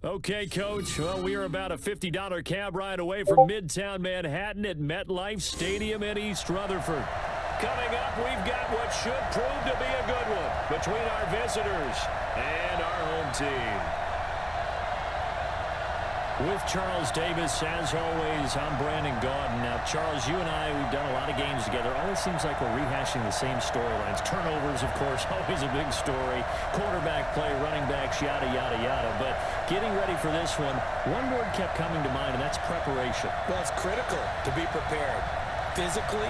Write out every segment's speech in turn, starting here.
Okay, Coach. Well, we are about a $50 cab ride away from Midtown Manhattan at MetLife Stadium in East Rutherford. Coming up, we've got what should prove to be a good one between our visitors and our home team. With Charles Davis, as always, I'm Brandon Gaudin. Now, Charles, you and I, we've done a lot of games together. Always seems like we're rehashing the same storylines. Turnovers, of course, always a big story. Quarterback play, running backs, yada, yada, yada. But getting ready for this one word kept coming to mind, and that's preparation. Well, it's critical to be prepared physically,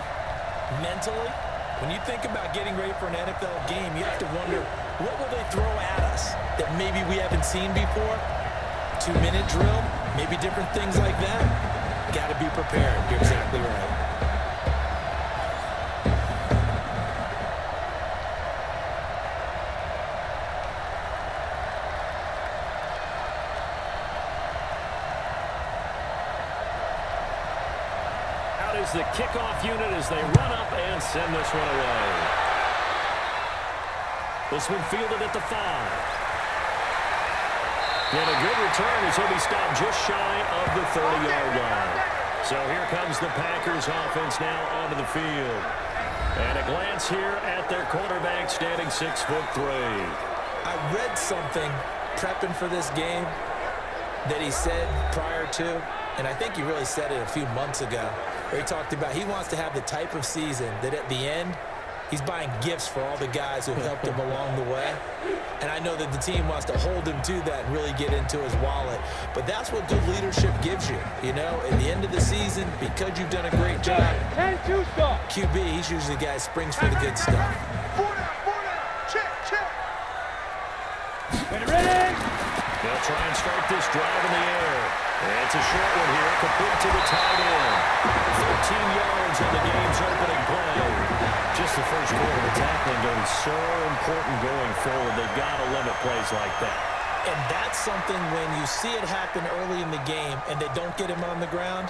mentally. When you think about getting ready for an NFL game, you have to wonder, what will they throw at us that maybe we haven't seen before? 2-minute drill, maybe different things like that. Got to be prepared. You're exactly right. Out is the kickoff unit as they run up and send this one away. This one fielded at the 5. And a good return as he'll be stopped just shy of the 30-yard line. So here comes the Packers offense now onto the field. And a glance here at their quarterback standing 6'3". I read something prepping for this game that he said prior to, and I think he really said it a few months ago, where he talked about he wants to have the type of season that at the end, he's buying gifts for all the guys who helped him along the way. And I know that the team wants to hold him to that and really get into his wallet. But that's what good leadership gives you. You know, at the end of the season, because you've done a great job, QB, he's usually the guy who springs for the good stuff. Ready? They'll try and start this drive in the air. It's a short one here, complete to the tight end. 13 yards on the game's opening play. Just the first quarter, the tackling going to be so important going forward. They've got to limit plays like that. And that's something when you see it happen early in the game and they don't get him on the ground,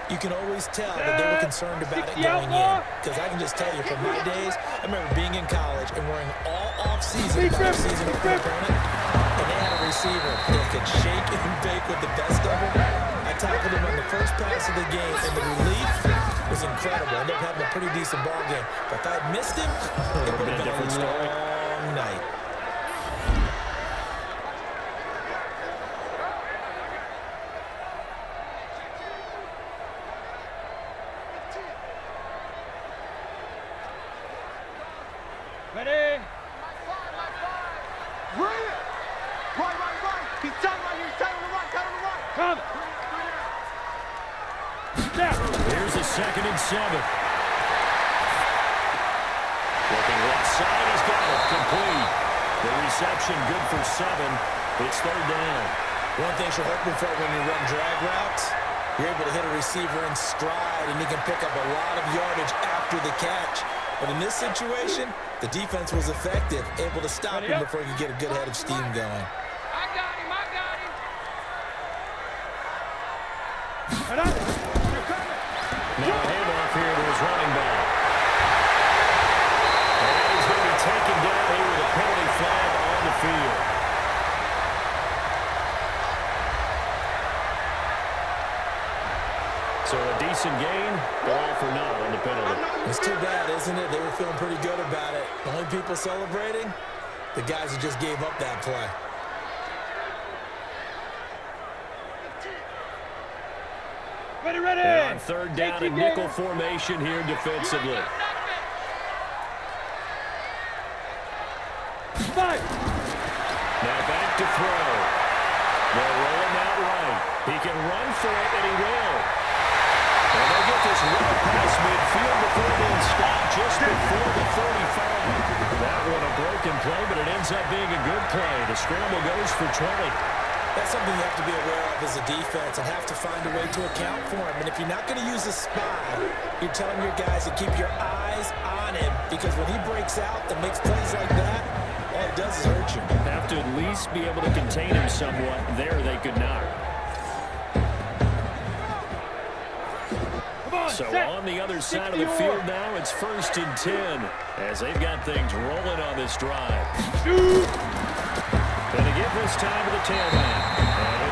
you can always tell that they were concerned about it going in. Because I can just tell you from my days, I remember being in college and worrying all off-season about season of the opponent, and they had a receiver that could shake and bake with the best of them. I tackled him on the first pass of the game, and the relief was incredible. I ended up having a pretty decent ball game. But if I had missed him, it would have been a long night. Ready? Right. He's tight right here. He's tight on the right. Come. Here's a 2nd and 7. Looking left side, he's got it. Complete. The reception good for 7. It's 3rd down. One thing you're hoping for when you run drag routes, you're able to hit a receiver in stride, and he can pick up a lot of yardage after the catch. But in this situation, the defense was effective, able to stop him before he could get a good head of steam going. I got him. Now a handoff here to his running back. And he's going to be taken down here with a penalty flag on the field. So a decent gain, but all for naught on the penalty. It's too bad, isn't it? They were feeling pretty good about it. The only people celebrating, the guys who just gave up that play. Ready. And on 3rd down, a nickel formation here defensively. Now back to throw. They'll roll him out right. He can run for it, and he will. And they get this well past midfield before being stopped just before the 35. That one a broken play, but it ends up being a good play. The scramble goes for 20. That's something you have to be aware of as a defense and have to find a way to account for him. And if you're not going to use a spy, you're telling your guys to keep your eyes on him, because when he breaks out and makes plays like that, all it does is hurt you. Have to at least be able to contain him somewhat. There they could not. So on the other side of the field now, it's 1st and 10 as they've got things rolling on this drive. And to give this time to the tailback. And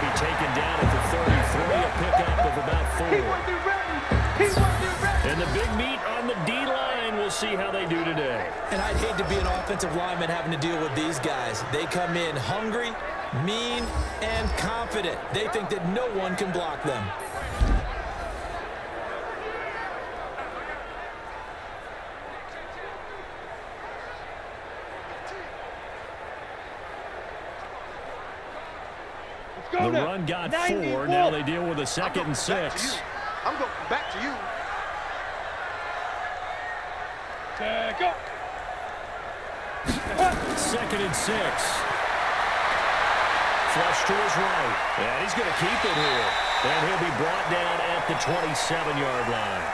see how they do today. And I'd hate to be an offensive lineman having to deal with these guys. They come in hungry, mean, and confident. They think that no one can block them. The run got 4. Now they deal with a 2nd and 6. I'm going back to you. Go. 2nd and 6. Flush to his right. And he's going to keep it here. And he'll be brought down at the 27-yard line.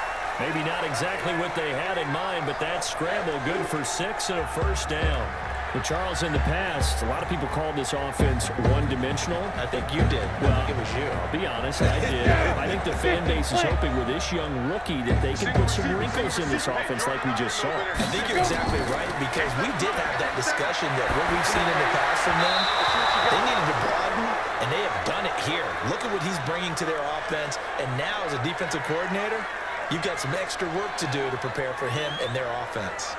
Maybe not exactly what they had in mind, but that scramble good for 6 and a first down. Well, Charles, in the past, a lot of people called this offense one-dimensional. I think you did. Well, I think it was you. I'll be honest, I did. I think the fan base is hoping with this young rookie that they can put some wrinkles in this offense like we just saw. I think you're exactly right, because we did have that discussion that what we've seen in the past from them, they needed to broaden, and they have done it here. Look at what he's bringing to their offense, and now as a defensive coordinator, you've got some extra work to do to prepare for him and their offense.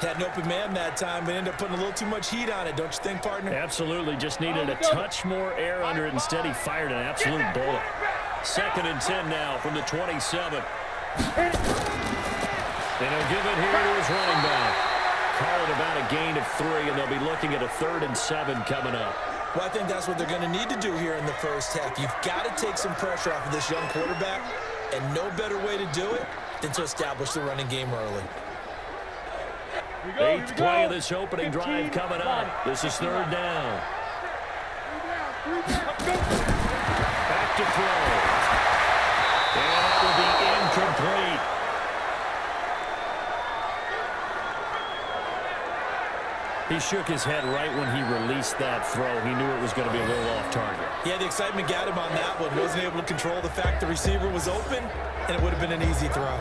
Had an open man that time, but ended up putting a little too much heat on it, don't you think, partner? Absolutely. Just needed a touch more air under it. Instead, he fired an absolute bullet. 2nd and 10 now from the 27. And he'll give it here to his running back. Call it about a gain of 3, and they'll be looking at a 3rd and 7 coming up. Well, I think that's what they're going to need to do here in the first half. You've got to take some pressure off of this young quarterback, and no better way to do it than to establish the running game early. 8th play of this opening drive coming up. This is 3rd down. Back to throw. And that will be incomplete. He shook his head right when he released that throw. He knew it was going to be a little off target. Yeah, the excitement got him on that one. Wasn't able to control the fact the receiver was open, and it would have been an easy throw.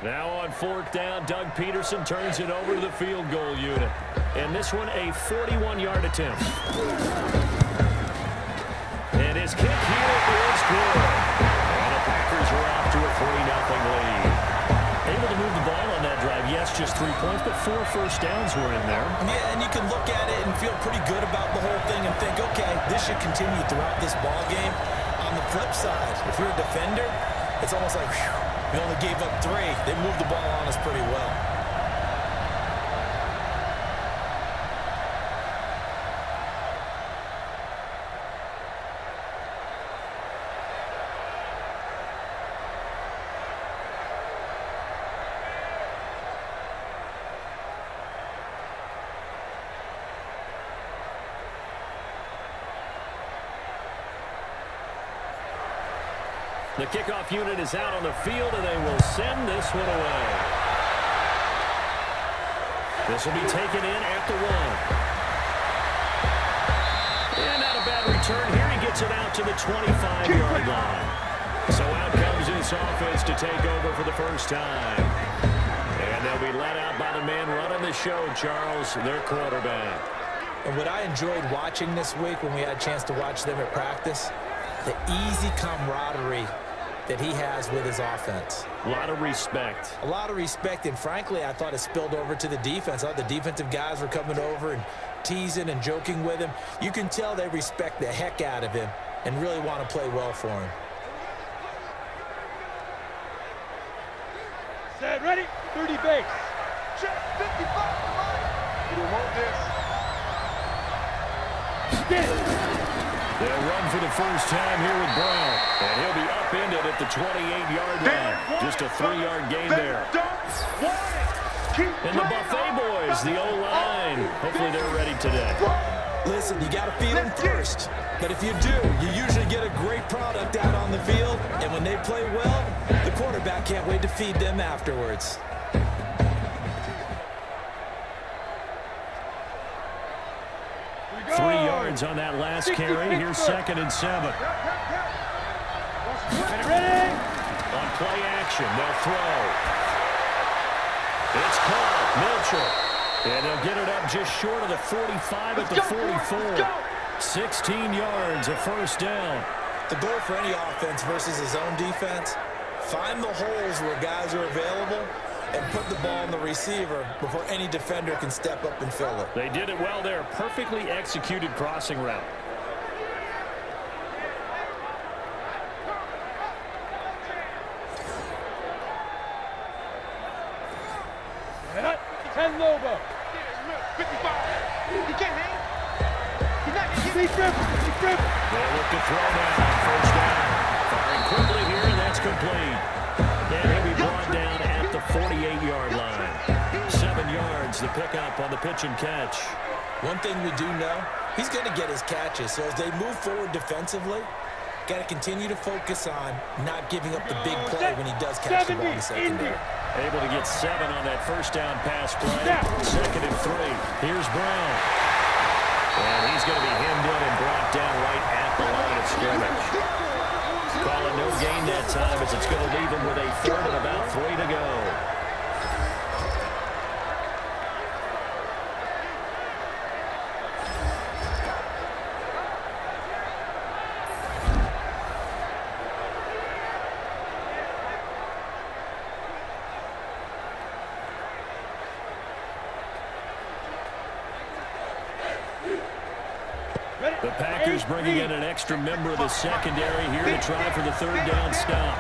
Now on 4th down, Doug Peterson turns it over to the field goal unit. And this one, a 41-yard attempt. And his kick here is good. And the Packers are off to a 3-0 lead. Able to move the ball on that drive. Yes, just 3 points, but 4 first downs were in there. Yeah, and you can look at it and feel pretty good about the whole thing and think, okay, this should continue throughout this ball game. On the flip side, if you're a defender, it's almost like, whew, we only gave up 3. They moved the ball on us pretty well. The kickoff unit is out on the field, and they will send this one away. This will be taken in at the 1. And not a bad return here. He gets it out to the 25-yard line. So out comes this offense to take over for the first time. And they'll be let out by the man running the show, Charles, their quarterback. And what I enjoyed watching this week when we had a chance to watch them at practice, the easy camaraderie that he has with his offense. A lot of respect. A lot of respect, and frankly, I thought it spilled over to the defense. I thought the defensive guys were coming over and teasing and joking with him. You can tell they respect the heck out of him and really want to play well for him. Set, ready, 30 base. Check 55 for mine. You don't want this. Get it. They'll run for the first time here with Brown. And he'll be upended at the 28-yard line. Just a 3-yard gain there. And the Buffet boys, the O-line. Hopefully they're ready today. Listen, you got to feed them first. But if you do, you usually get a great product out on the field. And when they play well, the quarterback can't wait to feed them afterwards. 3 yards on that last carry. Here's 2nd and 7. Ready? On play action, they'll throw. It's caught. Mitchell. And they'll get it up just short of the 45 at the 44. 16 yards, a first down. The goal for any offense versus his own defense, find the holes where guys are available and put the ball on the receiver before any defender can step up and fill it. They did it well there. Perfectly executed crossing route. Cut. 10 Lobo. 55. He can't hang. He's not going to Deep dribble. Deep dribble. They look to throw now. First down. Firing quickly here, and that's complete. And he'll be brought down at the 48-yard line. 7 yards, the pickup on the pitch and catch. One thing we do know, he's going to get his catches. So as they move forward defensively, got to continue to focus on not giving up the big play when he does catch the ball in the secondary. Able to get 7 on that first down pass play. 2nd and 3. Here's Brown. And he's going to be hemmed in and brought down right at the line of scrimmage. Calling no gain that time as it's going to leave him with a 3rd and about 3 to go. The Packers bringing in an extra member of the secondary here to try for the 3rd down stop.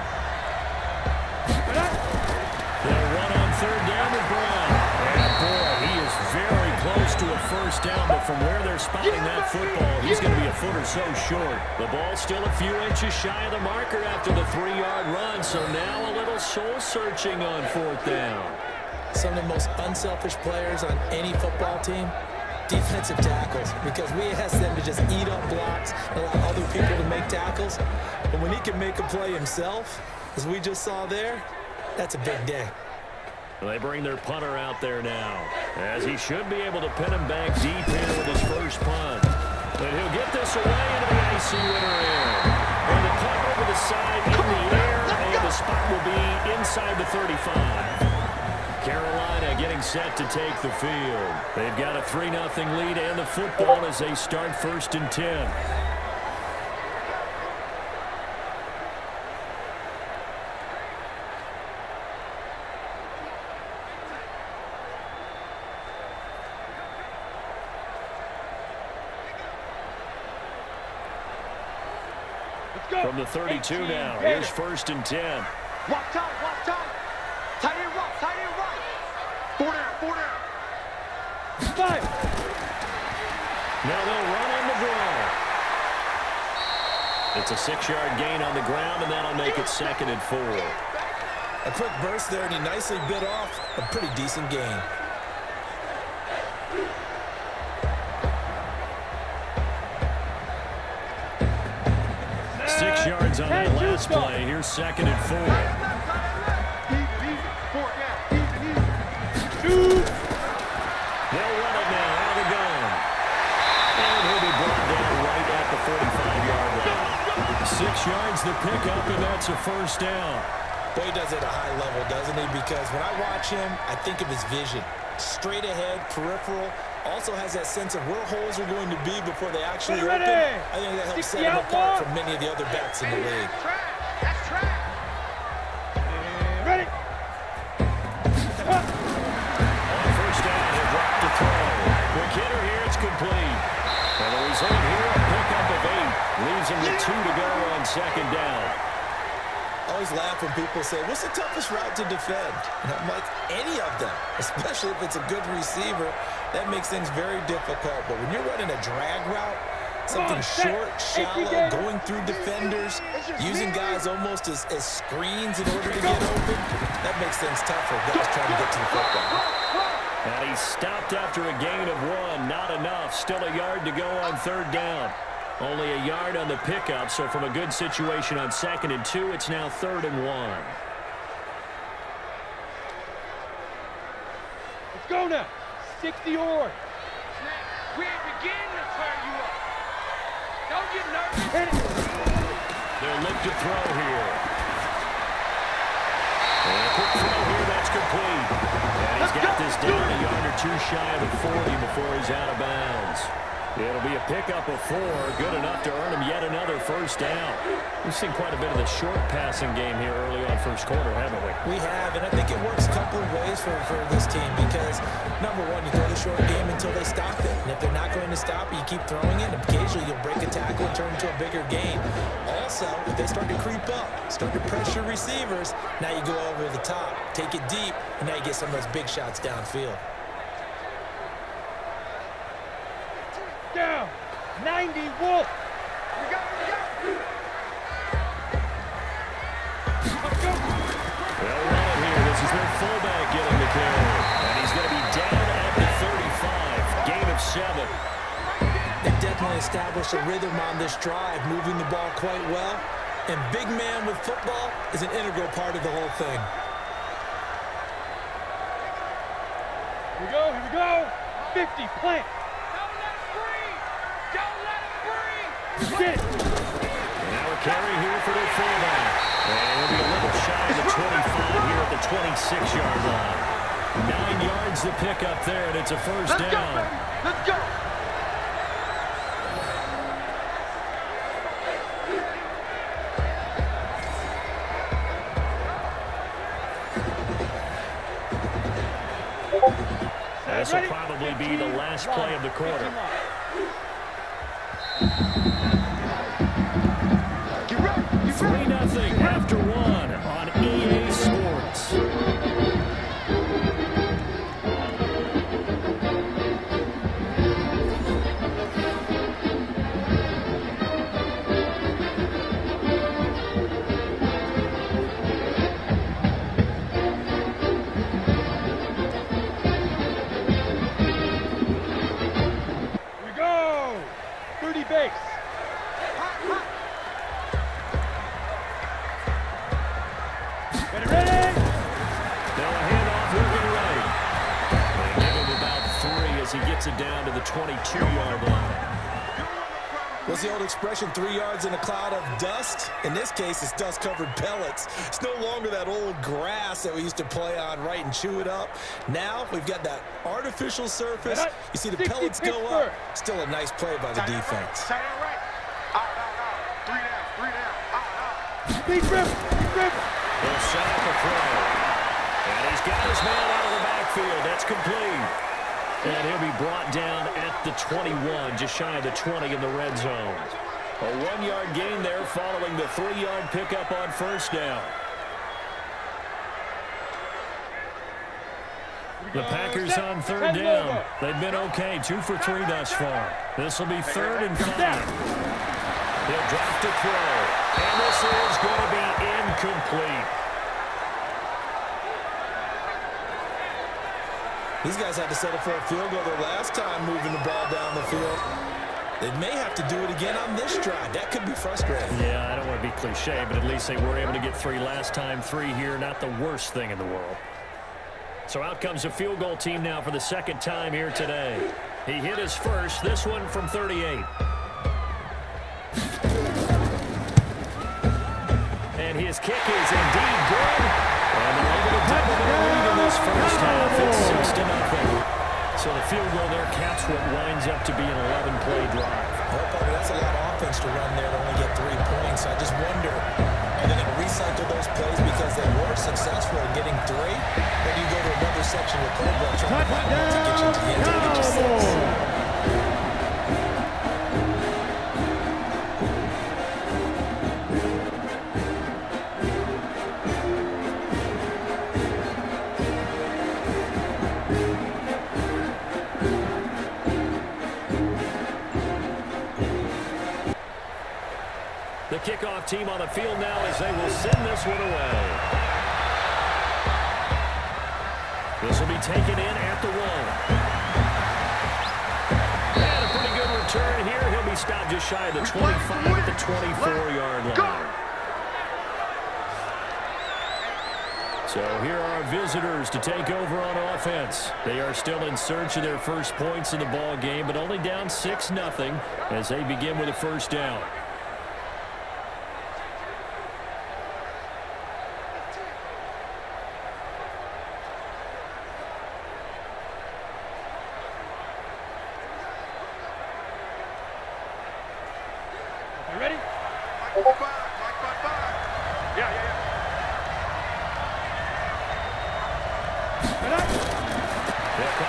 They'll run on 3rd down with Brown. And boy, he is very close to a first down, but from where they're spotting that football, he's going to be a foot or so short. The ball's still a few inches shy of the marker after the 3-yard run, so now a little soul-searching on 4th down. Some of the most unselfish players on any football team, defensive tackles, because we ask them to just eat up blocks and allow other people to make tackles. But when he can make a play himself, as we just saw there, that's a big day. They bring their punter out there now, as he should be able to pin him back deep here with his first punt. But he'll get this away into the icy winter air. And the punt over the side in the air, and the spot will be inside the 35. Carolina getting set to take the field. They've got a 3-0 lead and the football as they start 1st and 10. From the 32 now, here's 1st and 10. Walk tight, walk tight. Tight end right, tight end right. 4 down, 4 down. 5. Now they'll run on the draw. It's a 6-yard gain on the ground, and that'll make it 2nd and 4. A quick burst there, and he nicely bit off a pretty decent gain. Six yards on that last play. Here's 2nd and 4. They'll run it now out of the gun. And he'll be brought down right at the 45-yard line. 6 yards the pickup, and that's a first down. Boy, he does it at a high level, doesn't he? Because when I watch him, I think of his vision. Straight ahead, peripheral. Also has that sense of where holes are going to be before they actually open. I think that helps set him apart from many of the other backs in the league. That's track. Ready. On first down, he'll drop to throw. Quick hitter here, it's complete. And the result here, a pickup of 8. Leaves him with 2 to go on 2nd down. I always laugh when people say, what's the toughest route to defend? And I'm like, any of them, especially if it's a good receiver. That makes things very difficult. But when you're running a drag route, something short, shallow, going through defenders, using guys almost as screens in order to get open, that makes things tough for guys trying to get to the football. And he stopped after a gain of 1. Not enough. Still a yard to go on 3rd down. Only a yard on the pickup, so from a good situation on 2nd and 2, it's now 3rd and 1. Let's go now. 60 or. We ain't beginning to turn you up. Don't get nervous. Hit it. They'll look to throw here. And a quick throw here, that's complete. And he's got this down a yard or 2 shy of the 40 before he's out of bounds. It'll be a pickup of 4, good enough to earn him yet another first down. We've seen quite a bit of the short passing game here early on first quarter, haven't we? We have, and I think it works a couple of ways for this team because, number one, you throw the short game until they stop it. And if they're not going to stop it, you keep throwing it. And occasionally you'll break a tackle and turn into a bigger gain. Also, if they start to creep up, start to pressure receivers, now you go over the top, take it deep, and now you get some of those big shots downfield. Down. 90, Wolf. You got it. Let's go. They'll run it here. This is their fullback getting the carry. And he's going to be down at the 35. Gain of 7. They definitely established a rhythm on this drive, moving the ball quite well. And big man with football is an integral part of the whole thing. Here we go. Here we go. 50, plant. Sit. Now a carry here for their fullback. And he'll be a little shy of the 25 here at the 26-yard line. 9 yards to pick up there, and it's a first down. Let's go, baby. Let's go. This will probably be the last play of the quarter. Get ready. 3-0 after 1 on EA Sports. Here we go. 30 base. Ready. Now a handoff looking right. They give him about 3 as he gets it down to the 22-yard line. What's the old expression, 3 yards in a cloud of dust? In this case, it's dust-covered pellets. It's no longer that old grass that we used to play on, right, and chew it up. Now we've got that artificial surface. You see the pellets go up. Still a nice play by the defense. Tight end right. Out. 3 down. Big rip. He'll set up a throw. And he's got his man out of the backfield. That's complete. And he'll be brought down at the 21, just shy of the 20 in the red zone. A 1-yard gain there following the 3-yard pickup on first down. The Packers on third down. They've been okay, 2 for 3 thus far. This will be 3rd and 5. He'll drop to throw. And this is going to be incomplete. These guys had to settle for a field goal their last time moving the ball down the field. They may have to do it again on this drive. That could be frustrating. Yeah, I don't want to be cliche, but at least they were able to get 3 last time. 3 here, not the worst thing in the world. So out comes a field goal team now for the 2nd time here today. He hit his first, this one from 38. And his kick is indeed good. And they're able to double their lead in this first half. It's 6-0. So the field goal there caps what winds up to be an 11-play drive. Oh, buddy, that's a lot of offense to run there to only get 3 points. I just wonder, are they going to recycle those plays because they were successful in getting 3? Or do you go to another section of the playbook trying to find one to get you to the end and get you 6? The kickoff team on the field now as they will send this one away. This will be taken in at the 1. And a pretty good return here. He'll be stopped just shy of the 25 at the 24-yard line. So here are our visitors to take over on offense. They are still in search of their first points in the ball game, but only down 6-0 as they begin with a first down.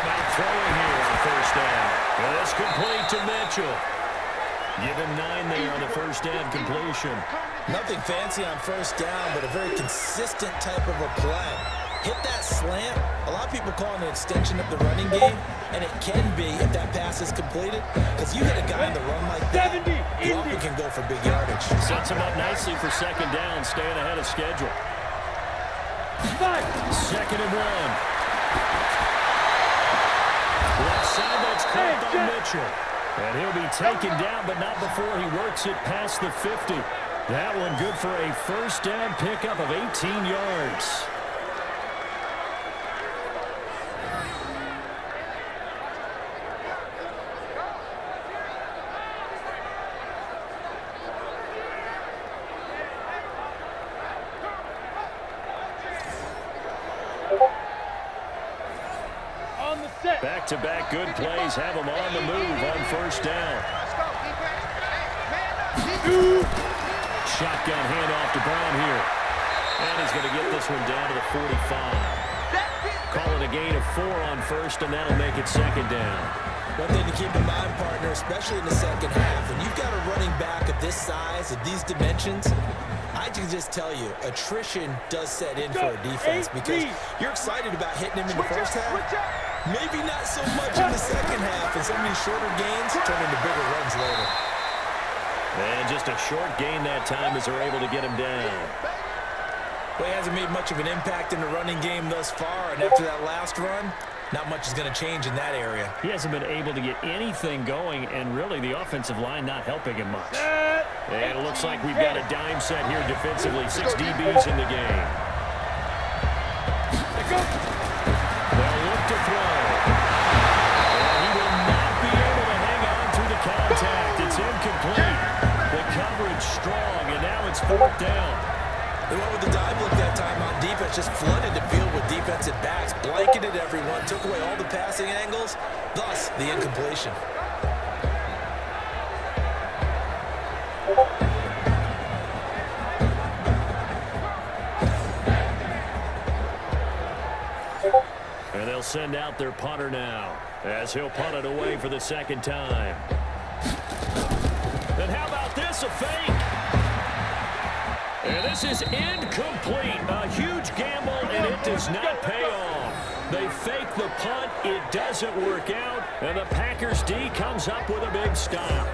come out throwing here on first down. And it's complete to Mitchell. Give him 9 there on the first down completion. Nothing fancy on first down, but a very consistent type of a play. Hit that slant. A lot of people call it an extension of the running game, and it can be if that pass is completed, because you hit a guy in the run like that, you often can go for big yardage. Sets him up nicely for second down, staying ahead of schedule. 2nd and 1. Left side, that's caught by Mitchell. And he'll be taken down, but not before he works it past the 50. That one good for a first down pickup of 18 yards. Back-to-back good plays have him on the move on first down. Shotgun handoff to Brown here. And he's going to get this one down to the 45. Call it a gain of 4 on first, and that'll make it second down. One thing to keep in mind, partner, especially in the second half, when you've got a running back of this size, of these dimensions, I can just tell you, attrition does set in for a defense because you're excited about hitting him in the first half. Maybe not so much in the second half, and some of these shorter gains turn into bigger runs later. And just a short gain that time as they're able to get him down. Well, he hasn't made much of an impact in the running game thus far, and after that last run, not much is going to change in that area. He hasn't been able to get anything going, and really the offensive line not helping him much. And it looks like we've got a dime set here defensively. 6 DBs in the game. They'll look to throw. And he will not be able to hang on through the contact. It's incomplete. The coverage strong, and now it's 4th down. They went with the dive look that time on defense, just flooded the field with defensive backs, blanketed everyone, took away all the passing angles, thus the incompletion. And they'll send out their punter now, as he'll punt it away for the second time. And how about this, a fake? And this is incomplete. A huge gamble, and it does not pay off. They fake the punt. It doesn't work out, and the Packers D comes up with a big stop.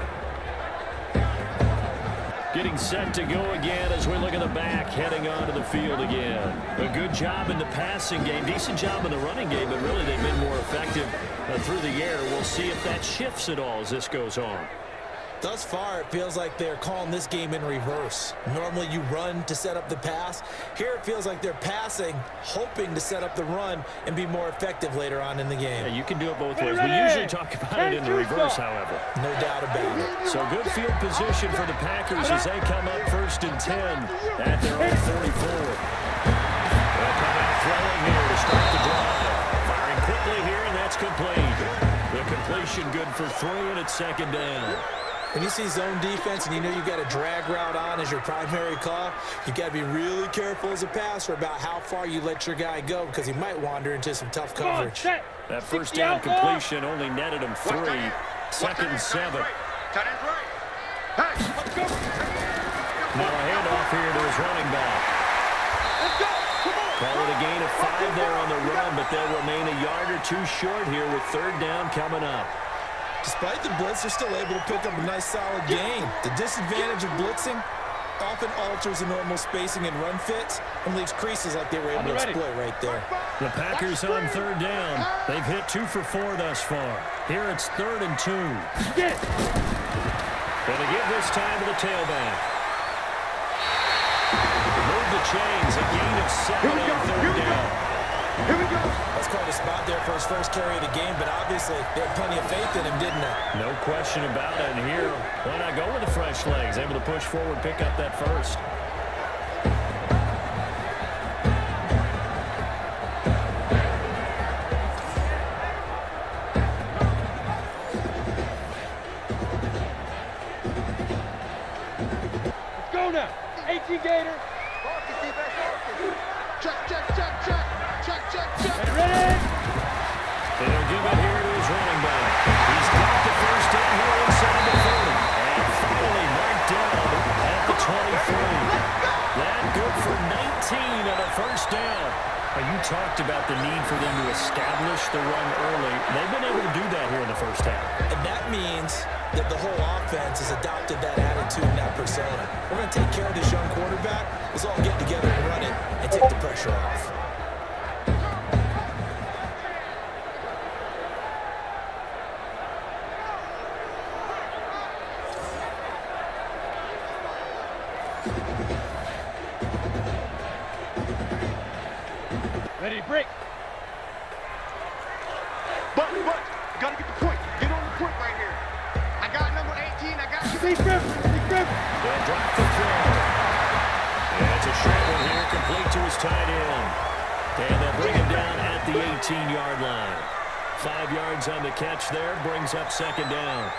Getting set to go again as we look at the back, heading onto the field again. A good job in the passing game, decent job in the running game, but really they've been more effective through the air. We'll see if that shifts at all as this goes on. Thus far, it feels like they're calling this game in reverse. Normally you run to set up the pass. Here it feels like they're passing, hoping to set up the run and be more effective later on in the game. Yeah, you can do it both ways. We usually talk about it in the reverse, however. No doubt about it. So good field position for the Packers as they come up 1st and 10 at their own 44. They'll come out throwing here to start the drive. Firing quickly here, and that's complete. The completion good for 3, and it's second down. When you see zone defense and you know you've got a drag route on as your primary call, you've got to be really careful as a passer about how far you let your guy go because he might wander into some tough coverage. That first down completion only netted him 3. 2nd and 7. Now a handoff here to his running back. Call it a gain of 5 there on the run, but they'll remain a yard or 2 short here with 3rd down coming up. Despite the blitz, they're still able to pick up a nice solid gain. The disadvantage of blitzing often alters the normal spacing and run fits and leaves creases like they were able to exploit right there. The Packers on 3rd down. They've hit 2 for 4 thus far. Here it's 3rd and 2. Gonna give this time to the tailback. Move the chains, a gain of 7 on 3rd down. Here we go. That's quite a spot there for his first carry of the game, but obviously they had plenty of faith in him, didn't they? No question about it. And here, why not go with the fresh legs? Able to push forward, pick up that first. Let's go now. 18 Gator. Check, check, check, check. Check, check, check. Ready? They don't give it here to his running back. He's got the first down here inside the 30. And finally marked down at the 23. That good for 19 on a first down. You talked about the need for them to establish the run early. They've been able to do that here in the first half. And that means that the whole offense has adopted that attitude and that persona. We're going to take care of this young quarterback. Let's all get together and run it and take the pressure off. Ready, break. But, you got to get the point. Get on the point right here. I got number 18. I got you. Big grip. They'll drop the throw. And it's a short one here, complete to his tight end. And they'll bring him down at the 18-yard line. 5 yards on the catch there, brings up second down.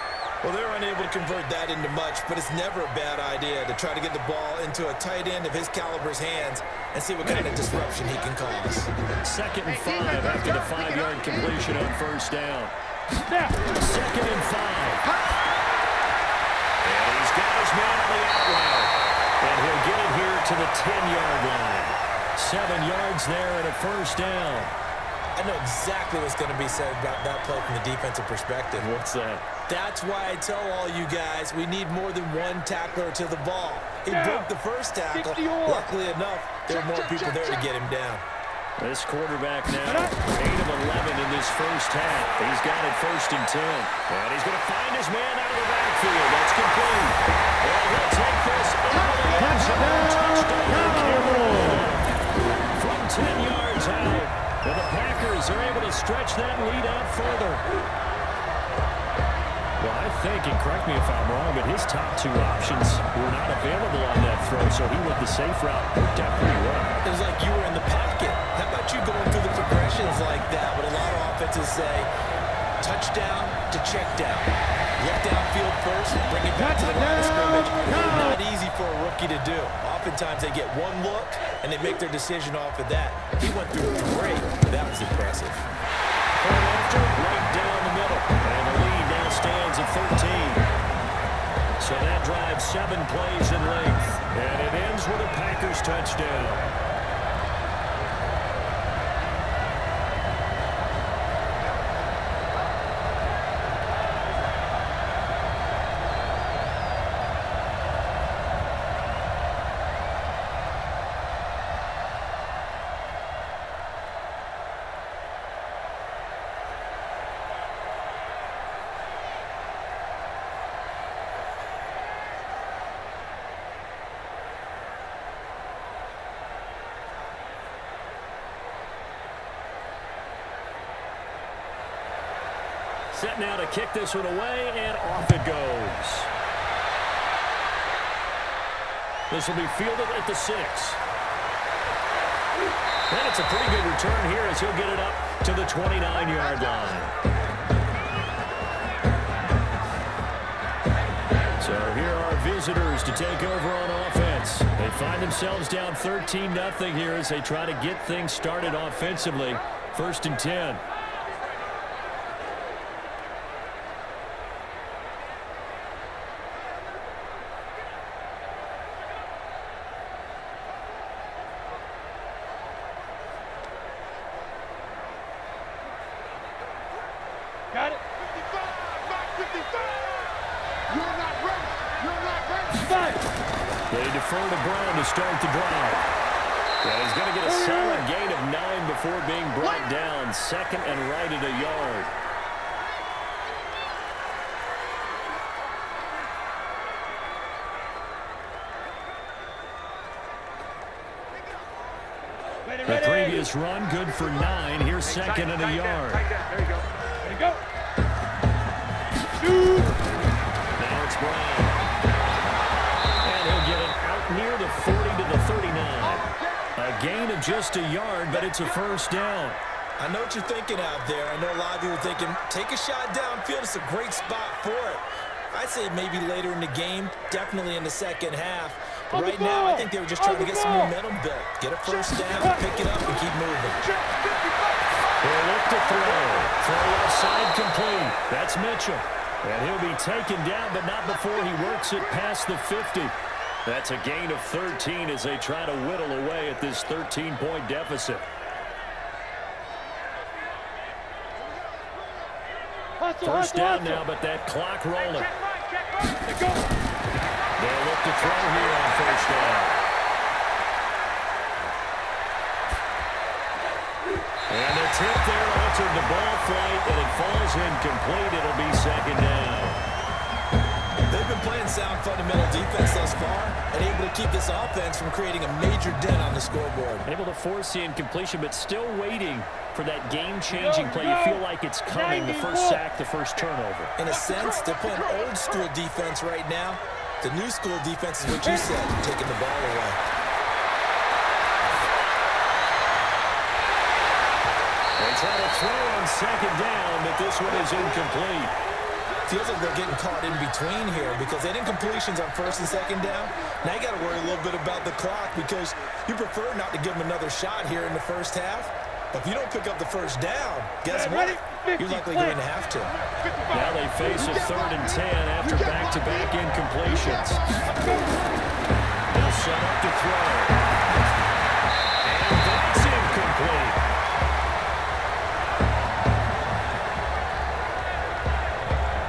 Well, they're unable to convert that into much, but it's never a bad idea to try to get the ball into a tight end of his caliber's hands and see what kind of disruption he can cause. Second and 5 after the 5-yard completion on first down. Second and 5. And he's got his man on the out route. And he'll get it here to the 10-yard line. 7 yards there and a first down. I know exactly what's going to be said about that play from the defensive perspective. What's that? That's why I tell all you guys we need more than one tackler to the ball. He broke the first tackle. Luckily enough, there were more people there to get him down. This quarterback now, 8 of 11 in this first half. He's got it first and 10. And he's going to find his man out of the backfield. That's complete. And he'll take this over the end zone. Touchdown. From 10 yards out. Well, the Packers are able to stretch that lead out further. Well, I think, and correct me if I'm wrong, but his top 2 options were not available on that throw, so he went the safe route. Worked out pretty well. It was like you were in the pocket. How about you going through the progressions like that? But a lot of offenses say touchdown to check down. Look downfield first, bring it back to the line of scrimmage. Not easy for a rookie to do. Oftentimes they get one look, and they make their decision off of that. He went through great. That was impressive. Right down the middle. And the lead now stands at 13. So that drives 7 plays in length. And it ends with a Packers touchdown. Set now to kick this one away, and off it goes. This will be fielded at the 6. And it's a pretty good return here as he'll get it up to the 29-yard line. So here are visitors to take over on offense. They find themselves down 13-0 here as they try to get things started offensively. First and 10. Got it. 55. You're not ready. You're not ready. They defer to Brown to start the drive. And he's going to get a solid gain of 9 before being brought down. Second and right at a yard. The previous run good for 9. Here's second and a yard. There you go. There you go. Shoot. Now it's Brown. And he'll get it out near the 40 to the 39. A gain of just a yard, but it's a first down. I know what you're thinking out there. I know a lot of people are thinking, take a shot downfield. It's a great spot for it. I'd say maybe later in the game, definitely in the second half. But right now, I think they were just trying to get some momentum built. Get a first down, pick it up, and keep moving. He'll look to throw. Throw outside complete. That's Mitchell. And he'll be taken down, but not before he works it past the 50. That's a gain of 13 as they try to whittle away at this 13-point deficit. First down now, but that clock rolling. They'll look to throw here on first down. And the tip there altered the ball flight, and it falls incomplete. It'll be second down. They've been playing sound fundamental defense thus far and able to keep this offense from creating a major dent on the scoreboard. Able to force the incompletion, but still waiting for that game-changing play. You feel like it's coming, the first sack, the first turnover. In a sense, they're playing old-school defense right now. The new-school defense is what you said, taking the ball away. They try to throw on second down, but this one is incomplete. Feels like they're getting caught in between here because they had incompletions on first and second down. Now you got to worry a little bit about the clock because you prefer not to give them another shot here in the first half. But if you don't pick up the first down, guess what? You're likely going to have to. Now they face a 3rd and 10 after back-to-back incompletions. They'll set up to throw. And that's incomplete.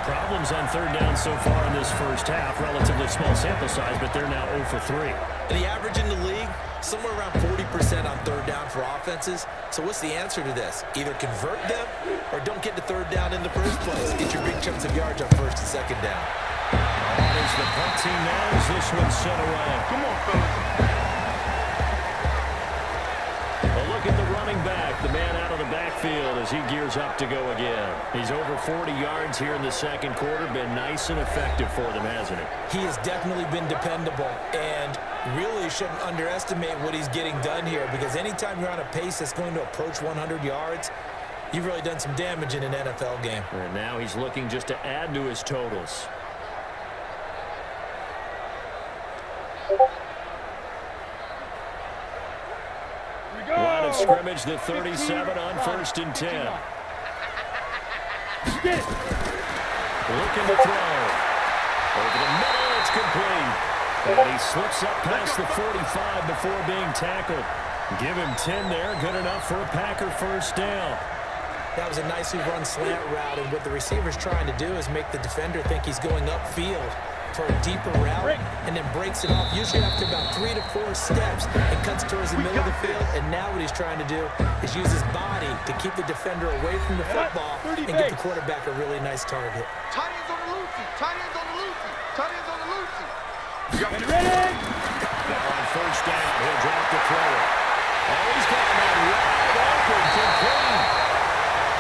Problems on 3rd down so far in this first half. Relatively small sample size, but they're now 0 for 3. And the average in the league, somewhere around 40% on 3rd down for offenses. So what's the answer to this? Either convert them or don't get to 3rd down in the first place. Get your big chunks of yards on 1st and 2nd down. As the punt team knows, this one's sent away. Come on, fellas. A look at the running back, the man out of the backfield as he gears up to go again. He's over 40 yards here in the second quarter. Been nice and effective for them, hasn't he? He has definitely been dependable and really shouldn't underestimate what he's getting done here because anytime you're on a pace that's going to approach 100 yards, you've really done some damage in an NFL game. And now he's looking just to add to his totals. Line of scrimmage, the 37 on 1st and 10. Looking to throw. Over the middle, it's complete. And he slips up past the 45 before being tackled. Give him 10 there, good enough for a Packer first down. That was a nicely run slant route, and what the receiver's trying to do is make the defender think he's going upfield for a deeper route, and then breaks it off, usually after about 3 to 4 steps, and cuts towards the middle of the field. And now what he's trying to do is use his body to keep the defender away from the football and get the quarterback a really nice target. Tight ends on the loosey. Tight ends on the loosey. Tight ends on the loosey. You got me Ready? Now on first down, he'll drop the throw. Oh, he's got that wide open, complete.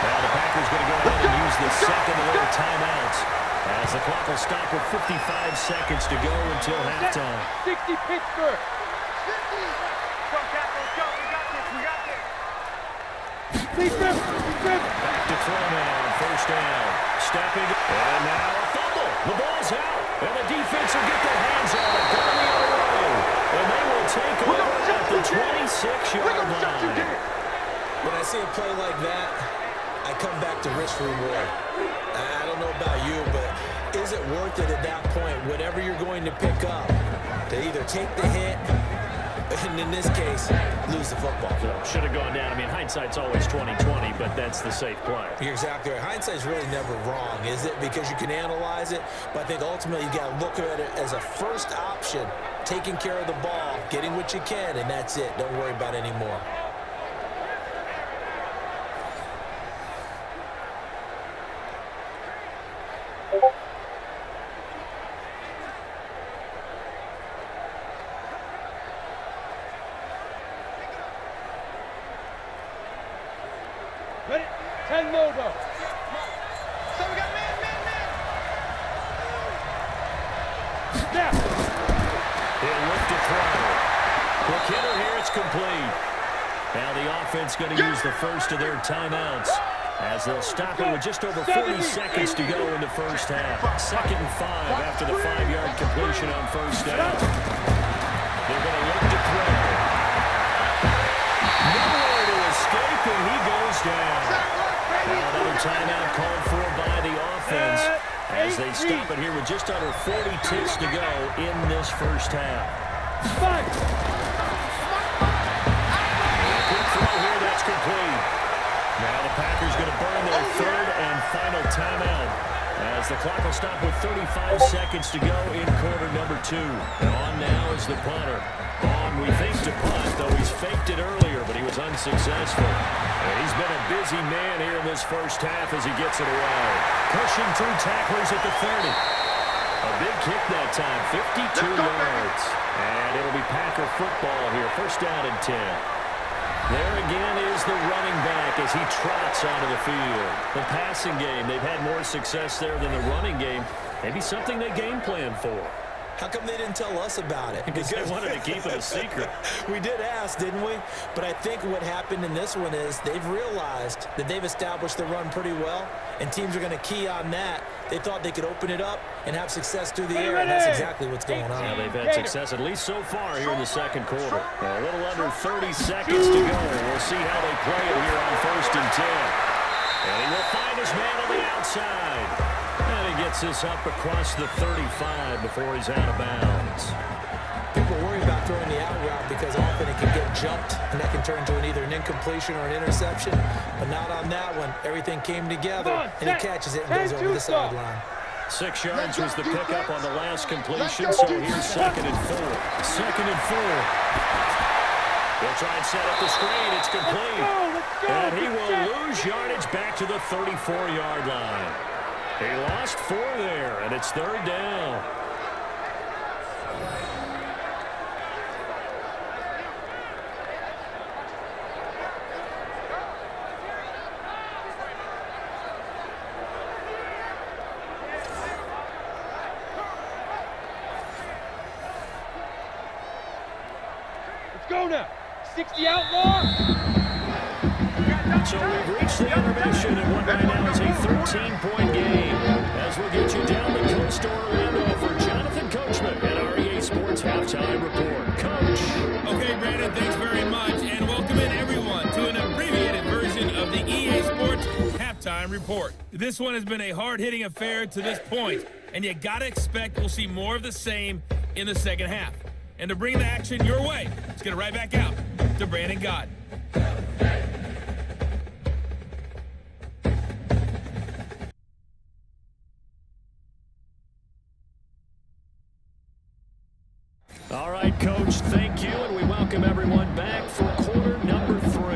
Now the Packers going to go ahead and use the second of their timeouts as the clock will stop with 55 seconds to go until halftime. 60 Pittsburgh. 50. Go, Cat, let's go. We got this. We got this. Defense. Back to throw now on first down. Stepping, and now a fumble. The ball's out, and the defense will get their hands on it. Going the other way, and they will take over at the 26-yard line. When I see a play like that, I come back to risk reward. I don't know about you, but is it worth it at that point, whatever you're going to pick up, to either take the hit, and in this case, lose the football? So should have gone down. I mean, hindsight's always 20/20, but that's the safe play. You're exactly right. Hindsight's really never wrong, is it? Because you can analyze it, but I think ultimately you got to look at it as a first option, taking care of the ball, getting what you can, and that's it. Don't worry about any more. Ready? 10 logo. So we got man. Snap. He'll look to throw. Quick hitter here, it's complete. Now the offense going to use the first of their timeouts as they'll stop it with just over 40 seconds to go in the first half. 2nd and 5 after the 5-yard completion on first down. They're going to look to throw. Nowhere to escape, and he goes down. Now another timeout called for by the offense as they stop it here with just under 40 ticks to go in this first half. Quick throw here, that's complete. Now the Packers going to burn their third and final timeout as the clock will stop with 35 seconds to go in quarter number 2. And on now is the punter. On, we think, to punt, though he's faked it earlier, but he was unsuccessful. And he's been a busy man here in this first half as he gets it away. Pushing through tacklers at the 30. A big kick that time, 52 yards. And it'll be Packer football here, first down and 10. There again is the running back as he trots onto the field. The passing game, they've had more success there than the running game. Maybe something they game plan for. How come they didn't tell us about it? Because they wanted to keep it a secret. We did ask, didn't we? But I think what happened in this one is they've realized that they've established the run pretty well, and teams are going to key on that. They thought they could open it up and have success through the air, and that's exactly what's going on. Yeah, they've had success, at least so far, here in the second quarter. A little under 30 seconds to go. We'll see how they play it here on first and 10. And he will find his man on the outside. And he gets this up across the 35 before he's out of bounds. People worry about throwing the out route because often it can get jumped, and that can turn into either an incompletion or an interception. But not on that one. Everything came together, and he catches it and goes over the sideline. 6 yards was the pickup on the last completion, so here's 2nd and 4. 2nd and 4. They'll try and set up the screen. It's complete. And he will lose yardage back to the 34-yard line. He lost 4 there, and it's 3rd down. Let's go now. 60 outlaw. So we've reached the intermission, and what right now is a 13-point game. As we'll get you down the coast to Orlando for Jonathan Coachman at our EA Sports Halftime Report. Coach. Okay, Brandon, thanks very much, and welcome in everyone to an abbreviated version of the EA Sports Halftime Report. This one has been a hard-hitting affair to this point, and you gotta expect we'll see more of the same in the second half. And to bring the action your way, let's get it right back out to Brandon Gott. All right, Coach, thank you, and we welcome everyone back for quarter number 3.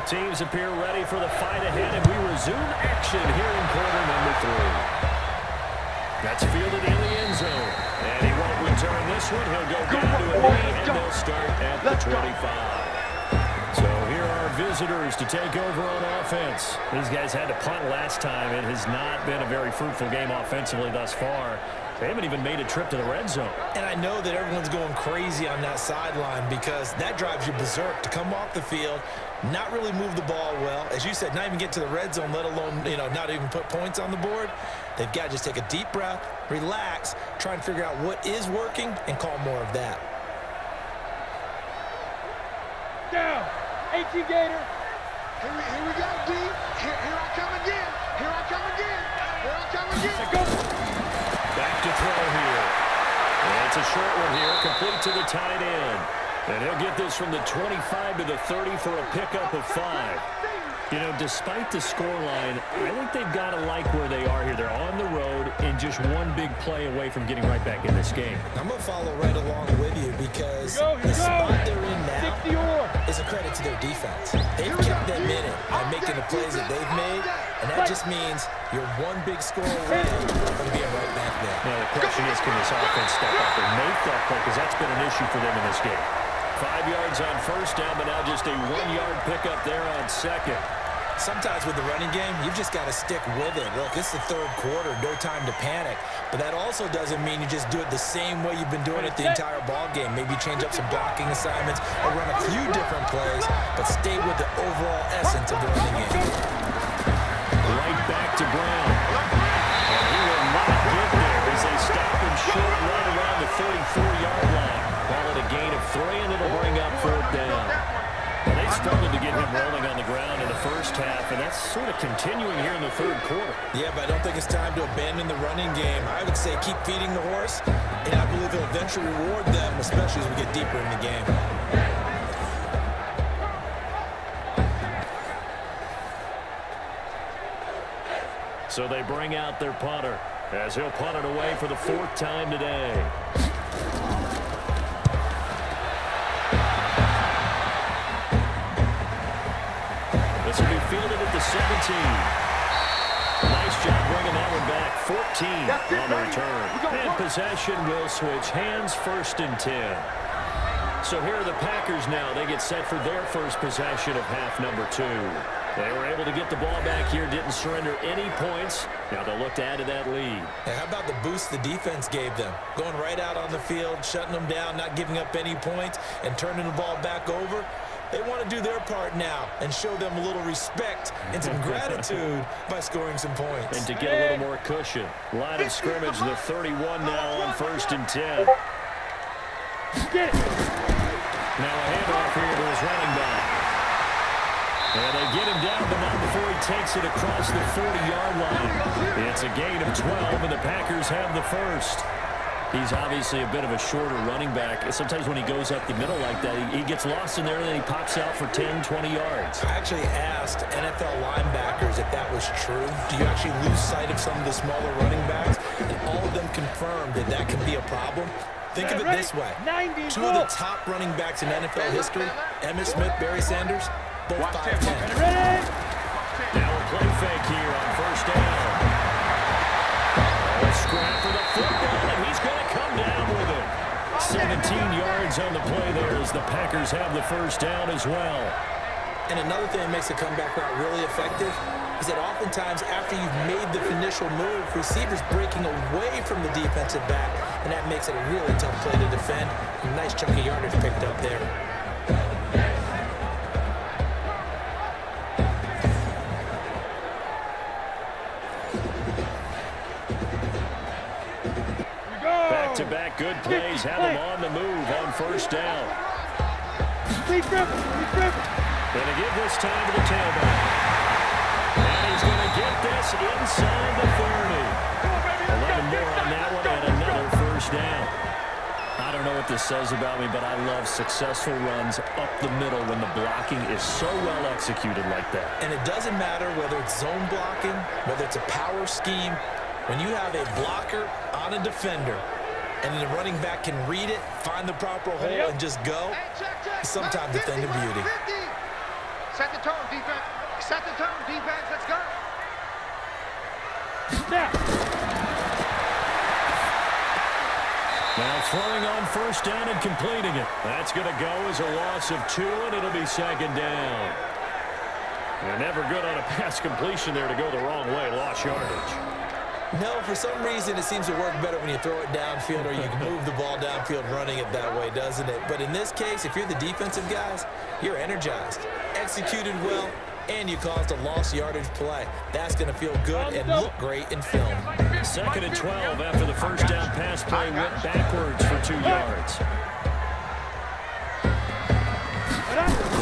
Teams appear ready for the fight ahead, and we resume action here in quarter number 3. That's fielded in the end zone, and he won't return this one. He'll go down to a knee, and they'll start at the 25. So here are visitors to take over on offense. These guys had to punt last time. It has not been a very fruitful game offensively thus far. They haven't even made a trip to the red zone. And I know that everyone's going crazy on that sideline because that drives you berserk to come off the field, not really move the ball well. As you said, not even get to the red zone, let alone, not even put points on the board. They've got to just take a deep breath, relax, try and figure out what is working, and call more of that. Down. 18 Gator. Here we go, D. Here I come again. Here I come again. Here I come again. Go. Back to throw here. And it's a short one here, complete to the tight end. And he'll get this from the 25 to the 30 for a pickup of 5. Despite the scoreline, I think they've got to like where they are here. They're on the road and just one big play away from getting right back in this game. I'm going to follow right along with you because the spot they're in now is is a credit to their defense. They've kept them in it by making the plays that they've made, and that just means you're one big score away from being right back there. Now, the question is, can this offense step up and make that play? Because that's been an issue for them in this game. 5 yards on first down, but now just a 1-yard pickup there on second. Sometimes with the running game, you've just got to stick with it. Look, it's the third quarter, no time to panic. But that also doesn't mean you just do it the same way you've been doing it the entire ball game. Maybe change up some blocking assignments or run a few different plays, but stay with the overall essence of the running game. Right back to Brown. And he will not get there as they stop him short right around the 34-yard line. Call it a gain of 3, and it'll bring up 4th down. Well, they struggled to get him rolling on the ground in the first half, and that's sort of continuing here in the third quarter. Yeah, but I don't think it's time to abandon the running game. I would say keep feeding the horse, and I believe it'll eventually reward them, especially as we get deeper in the game. So they bring out their punter as he'll punt it away for the 4th time today. This will be fielded at the 17. Nice job bringing that one back. 14 on the return. And possession will switch hands, 1st and 10. So here are the Packers now. They get set for their first possession of half number 2. They were able to get the ball back here, didn't surrender any points. Now they'll look to add to that lead. How about the boost the defense gave them? Going right out on the field, shutting them down, not giving up any points, and turning the ball back over. They want to do their part now and show them a little respect and some gratitude by scoring some points. And to get a little more cushion. Line of scrimmage, the 31 now on 1st and 10. Get it. Now a handoff here to his running back. And they get him down, but not before he takes it across the 40-yard line. It's a gain of 12, and the Packers have the first. He's obviously a bit of a shorter running back. Sometimes when he goes up the middle like that, he gets lost in there, and then he pops out for 10, 20 yards. I actually asked NFL linebackers if that was true. Do you actually lose sight of some of the smaller running backs? And all of them confirmed that that can be a problem. Think of it this way. 2 of the top running backs in NFL history, Emmitt Smith, Barry Sanders, both 5'10". Now a play fake here on 1st down. A scrap for the football, and he's going to come down with it. 17 yards on the play there as the Packers have the 1st down as well. And another thing that makes the comeback route really effective is that oftentimes after you've made the initial move, receivers breaking away from the defensive back, and that makes it a really tough play to defend. A nice chunk of yardage picked up there. Back-to-back good plays have him on the move on 1st down. Going to give this time to the tailback. And he's going to get this inside the 30. 11 more on that one and another 1st down. I don't know what this says about me, but I love successful runs up the middle when the blocking is so well executed like that. And it doesn't matter whether it's zone blocking, whether it's a power scheme. When you have a blocker on a defender, and the running back can read it, find the proper hole, and just go, it's sometimes a thing of beauty. Set the tone, defense. Set the tone, defense. Let's go. Now throwing on 1st down and completing it. That's going to go as a loss of 2, and it'll be 2nd down. You're never good on a pass completion there to go the wrong way. Lost yardage. No, for some reason it seems to work better when you throw it downfield or you can move the ball downfield running it that way, doesn't it? But in this case, if you're the defensive guys, you're energized, executed well, and you caused a lost yardage play. That's going to feel good and look great in film. 2nd and 12 after the 1st down pass play went backwards for 2 yards.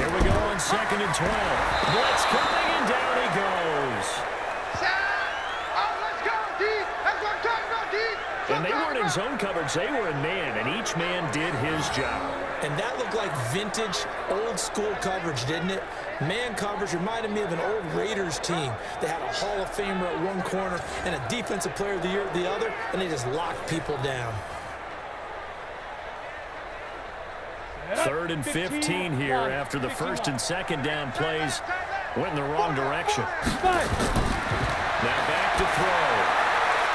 Here we go on 2nd and 12. Blitz coming, and down he goes. And they weren't in zone coverage, they were in man, and each man did his job. And that looked like vintage, old-school coverage, didn't it? Man coverage reminded me of an old Raiders team. They had a Hall of Famer at one corner and a Defensive Player of the Year at the other, and they just locked people down. 3rd 3rd and 15 here after the first and second down plays went in the wrong direction. Now back to throw.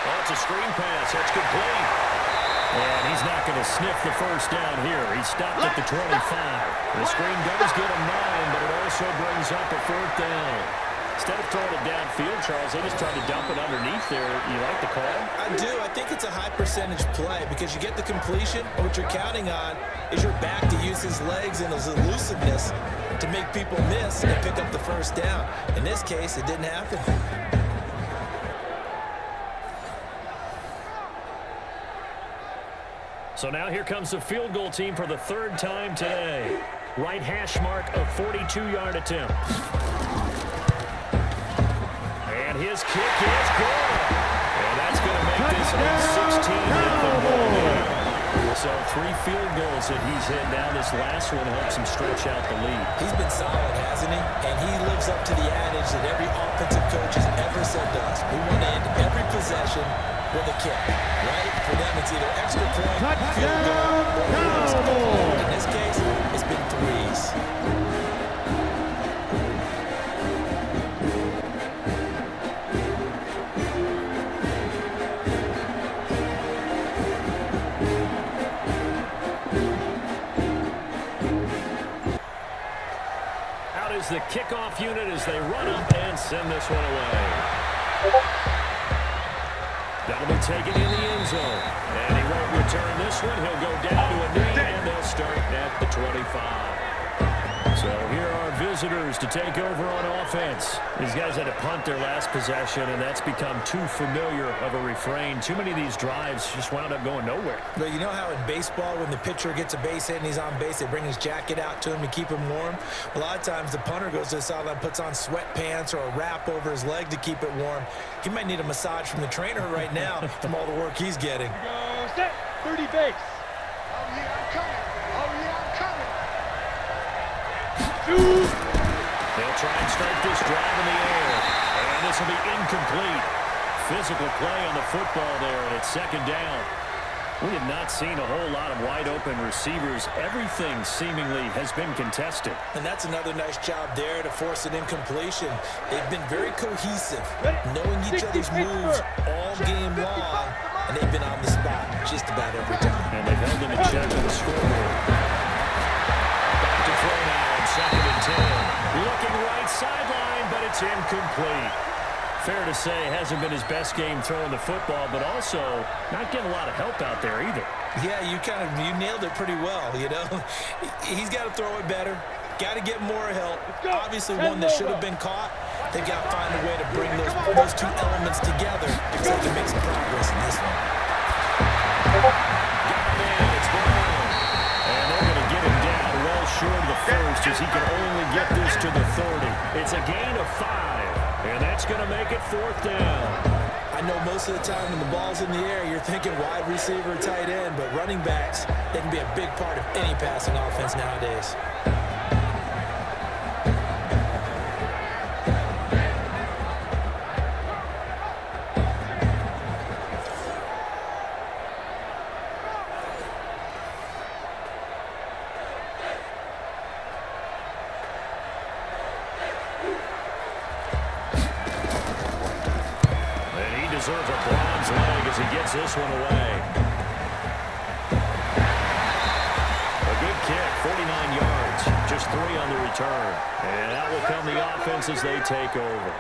Oh, it's a screen pass. That's complete. And he's not going to sniff the first down here. He stopped at the 25. The screen does get him 9, but it also brings up a 4th down. Instead of throwing it downfield, Charles, they just tried to dump it underneath there. You like the call? I do. I think it's a high percentage play because you get the completion, and what you're counting on is your back to use his legs and his elusiveness to make people miss and pick up the first down. In this case, it didn't happen. So now here comes the field goal team for the 3rd time today. Right hash mark of 42-yard attempt. And his kick is good. And that's going to make this a 16-0 ball game. So 3 field goals that he's hit now. This last one helps him stretch out the lead. He's been solid, hasn't he? And he lives up to the adage that every offensive coach has ever said to us. We want to end every possession with a kick, right? For them, it's either extra point, field goal, or in this case, it's been 3s. Out is the kickoff unit as they run up and send this one away. That'll be taken in the end zone. And he won't return this one. He'll go down to a knee, and they'll start at the 25. So here are visitors to take over on offense. These guys had to punt their last possession, and that's become too familiar of a refrain. Too many of these drives just wound up going nowhere. But you know how in baseball, when the pitcher gets a base hit and he's on base, they bring his jacket out to him to keep him warm? A lot of times the punter goes to the sideline, puts on sweatpants or a wrap over his leg to keep it warm. He might need a massage from the trainer right now from all the work he's getting. Go set, 30 base. Oh, yeah, I'm coming. Oh, yeah, I'm coming. They'll try and start this drive in the air. And this will be incomplete. Physical play on the football there, and it's 2nd down. We have not seen a whole lot of wide-open receivers. Everything seemingly has been contested. And that's another nice job there to force an incompletion. They've been very cohesive, knowing each other's moves all game long, and they've been on the spot just about every time. And they've held them in check on the scoreboard. Back to throw now on 2nd and 10. Looking right sideline, but it's incomplete. Fair to say, hasn't been his best game throwing the football, but also not getting a lot of help out there either. Yeah, you nailed it pretty well, you know. He's got to throw it better. Got to get more help. Obviously one that should have been caught. They've got to find a way to bring those 2 elements together so they can make some progress in this one. It's Brown. And they're going to get him down well short of the first as he can only get this to the 30. It's a gain of 5. And that's going to make it 4th down. I know most of the time when the ball's in the air, you're thinking wide receiver, tight end, but running backs, they can be a big part of any passing offense nowadays. Deserves a bronze leg as he gets this one away. A good kick, 49 yards, just 3 on the return. And out will come the offense as they take over.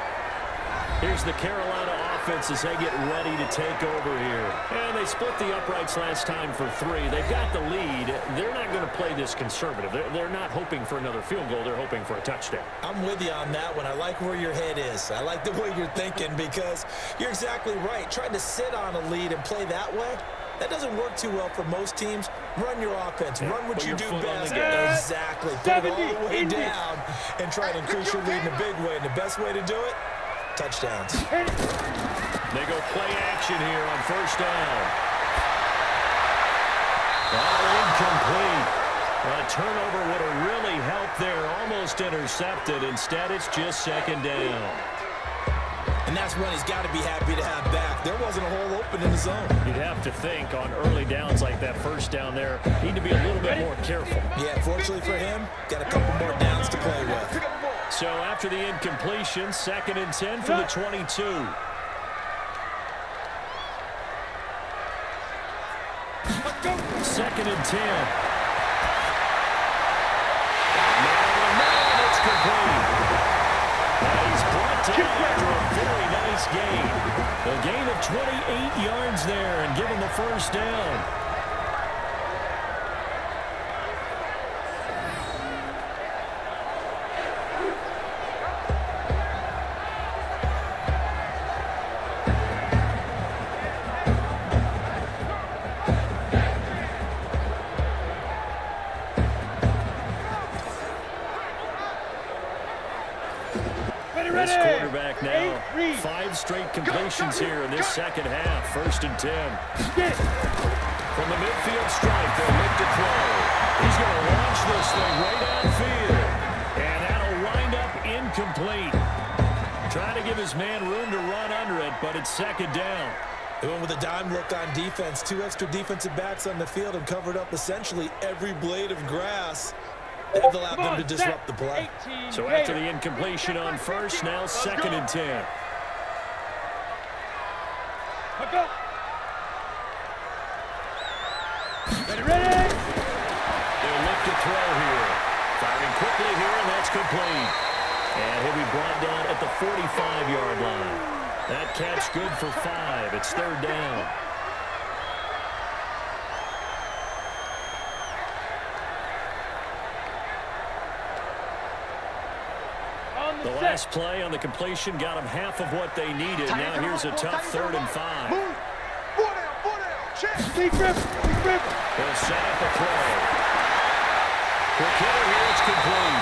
Here's the Carolina offense as they get ready to take over here. And they split the uprights last time for 3. They've got the lead. They're not going to play this conservative. They're not hoping for another field goal. They're hoping for a touchdown. I'm with you on that one. I like where your head is. I like the way you're thinking because you're exactly right. Trying to sit on a lead and play that way, that doesn't work too well for most teams. Run your offense. Run what you do best. Exactly. Put it all the way down and try to increase your lead in a big way. And the best way to do it, touchdowns. They go play action here on 1st down. Incomplete. A turnover would have really helped there. Almost intercepted. Instead, it's just 2nd down. And that's one he's got to be happy to have back. There wasn't a hole open in the zone. You'd have to think on early downs like that first down there, need to be a little bit more careful. Yeah, fortunately for him, got a couple more downs to play with. So after the incompletion, 2nd and 10 from the 22. Second and 10. Now it's complete. He's brought down after a very nice gain. A gain of 28 yards there and given the first down. This quarterback now, 5 straight completions here in this second half. 1st and 10. From the midfield stripe, they'll look to throw. He's going to launch this thing right downfield. And that'll wind up incomplete. Trying to give his man room to run under it, but it's 2nd down. They went with a dime look on defense. 2 extra defensive backs on the field and covered up essentially every blade of grass. They've allowed them to disrupt the play. So after the incompletion on first, now 2nd and 10. Ready? They'll look to throw here. Firing quickly here, and that's complete. And he'll be brought down at the 45-yard line. That catch good for 5. It's 3rd down. The last play on the completion got them half of what they needed. Now here's a tough 3rd and 5. Move. 4 down, check. Deep ripper. They'll set up a throw. Quick hitter here, it's complete.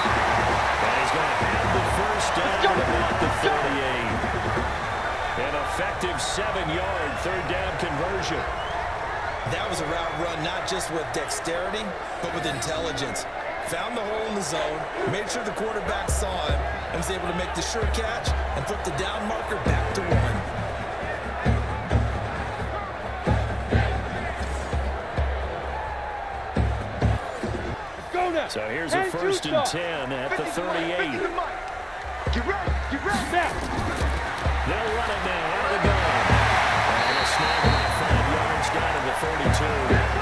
And he's going to have the first down at about the 38. An effective 7-yard 3rd down conversion. That was a route run not just with dexterity, but with intelligence. Found the hole in the zone, made sure the quarterback saw him, and was able to make the sure catch and flip the down marker back to 1. Go now. So here's a 1st and 10 at the 38. Get ready. They'll run it now out of the gun. And a snag about 5 yards down to the 32.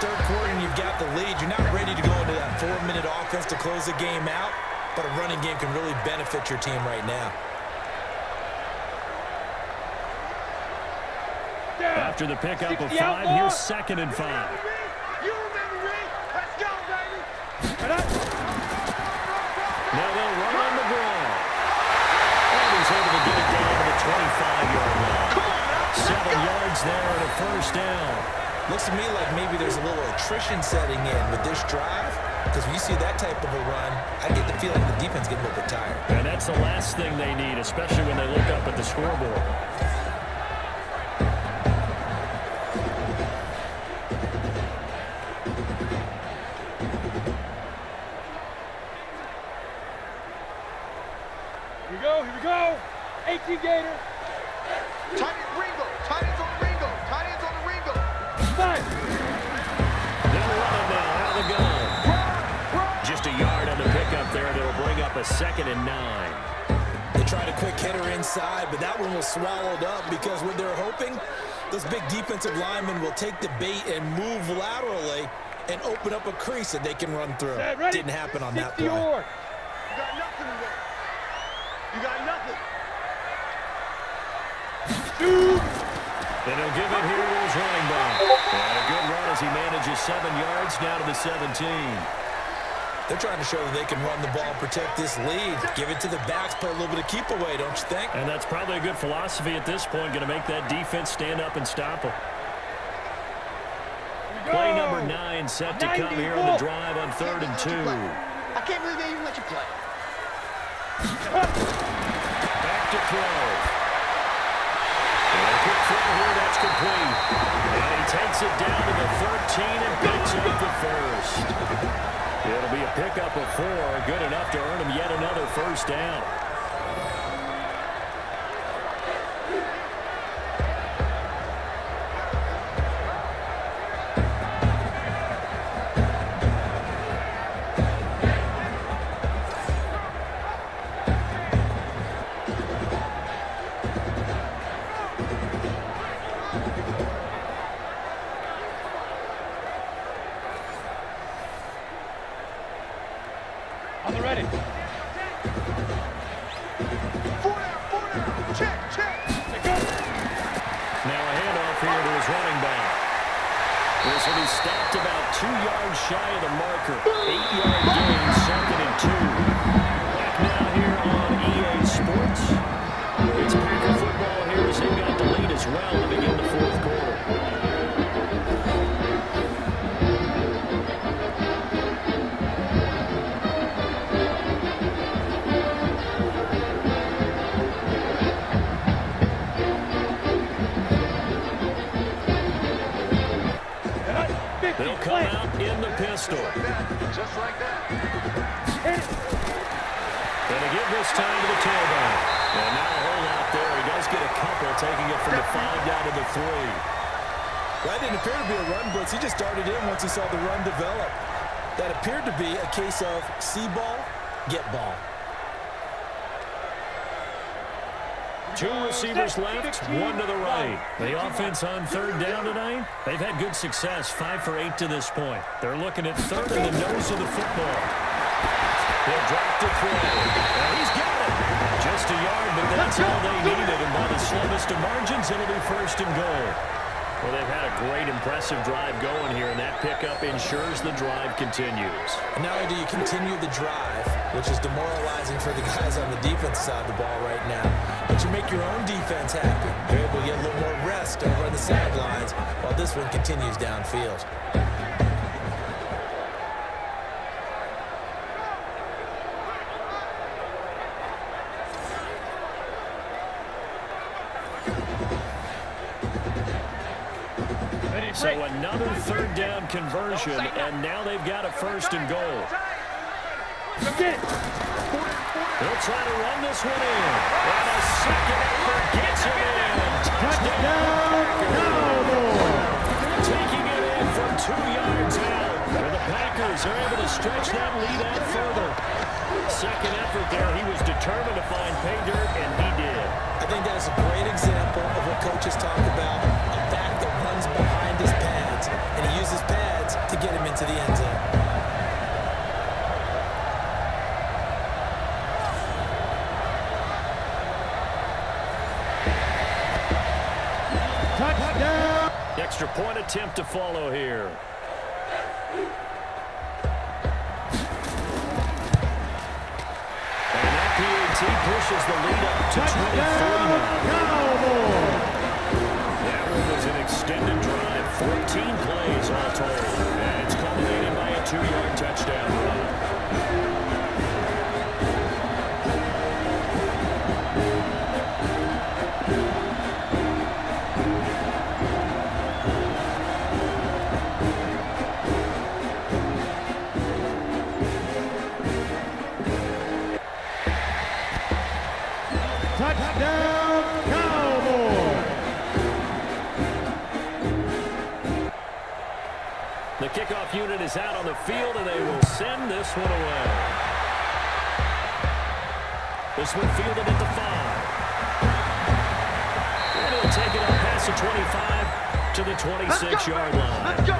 Third quarter and you've got the lead. You're not ready to go into that 4-minute offense to close the game out, but a running game can really benefit your team right now. After the pickup of 5, here's 2nd and 5. You remember me? Let's go, baby. Now they'll run on the ground. And he's able to get it down to the 25-yard line. 7 yards there and a first down. Looks to me like maybe there's a little attrition setting in with this drive, because when you see that type of a run, I get the feeling the defense getting a little bit tired. And that's the last thing they need, especially when they look up at the scoreboard. Here we go. 18 Gator. Tight end Ringo. Tight ends on the Ringo. Tight ends on the Ringo. Five. They'll run it now out of the gun. Just a yard on the pickup there, and it'll bring up a 2nd and 9. They tried a quick hitter inside, but that one was swallowed up because what they're hoping, those big defensive linemen will take the bait and move laterally and open up a crease that they can run through. Didn't happen on that play. You got nothing today. You got nothing. And he'll give it here to his running back. And a good run as he manages 7 yards down to the 17. They're trying to show that they can run the ball, protect this lead, give it to the backs, play a little bit of keep away, don't you think? And that's probably a good philosophy at this point, going to make that defense stand up and stop them. Play number 9 set to come here on the drive on 3rd and 2. I can't believe they even let you play. Back to throw. And a quick throw here, that's complete. And he takes it down to the 13 and picks up the first. It'll be a pickup of 4, good enough to earn him yet another first down. Now a handoff here to his running back. This will be stopped about 2 yards shy of the marker. 8-yard gain, 2nd and 2. Back now here on EA Sports. It's Packer football here as they've got the lead as well to begin the 4th quarter. They'll come out in the pistol. Just like that. Going to give this time to the tailback. And now a hole out there. He does get a couple, taking it from the 5 down to the 3. That didn't appear to be a run blitz. He just darted in once he saw the run develop. That appeared to be a case of see ball, get ball. 2 receivers left, 1 to the right. The offense on 3rd down tonight, they've had good success, 5 for 8 to this point. They're looking at 3rd in the nose of the football. He'll drop to throw. And he's got it. Just a yard, but that's all they needed. And by the slimmest of margins, it'll be 1st and goal. Well, they've had a great, impressive drive going here, and that pickup ensures the drive continues. And not only do you continue the drive, which is demoralizing for the guys on the defense side of the ball right now, but you make your own defense happy. They're able to get a little more rest over on the sidelines while this one continues downfield. So another 3rd down conversion, and now they've got a 1st and goal. They'll try to run this one in. And a 2nd effort gets it in. Touchdown, Cowboys. Taking it in from 2 yards out. And the Packers are able to stretch that lead out further. 2nd effort there. He was determined to find pay dirt, and he did. I think that is a great example of what coaches talk about, a back that runs behind his pads, and he uses pads to get him into the end zone. Touchdown! Extra point attempt to follow here. And that PAT pushes the lead up to 24 now. That one was an extended drive, 14 plays all told. And it's culminated by a 2-yard touchdown run. Touchdown, Cowboys! The kickoff unit is out on the field, and they will send this one away. This one fielded at the 5. And he'll take it up past the 25 to the 26-yard line. Let's go.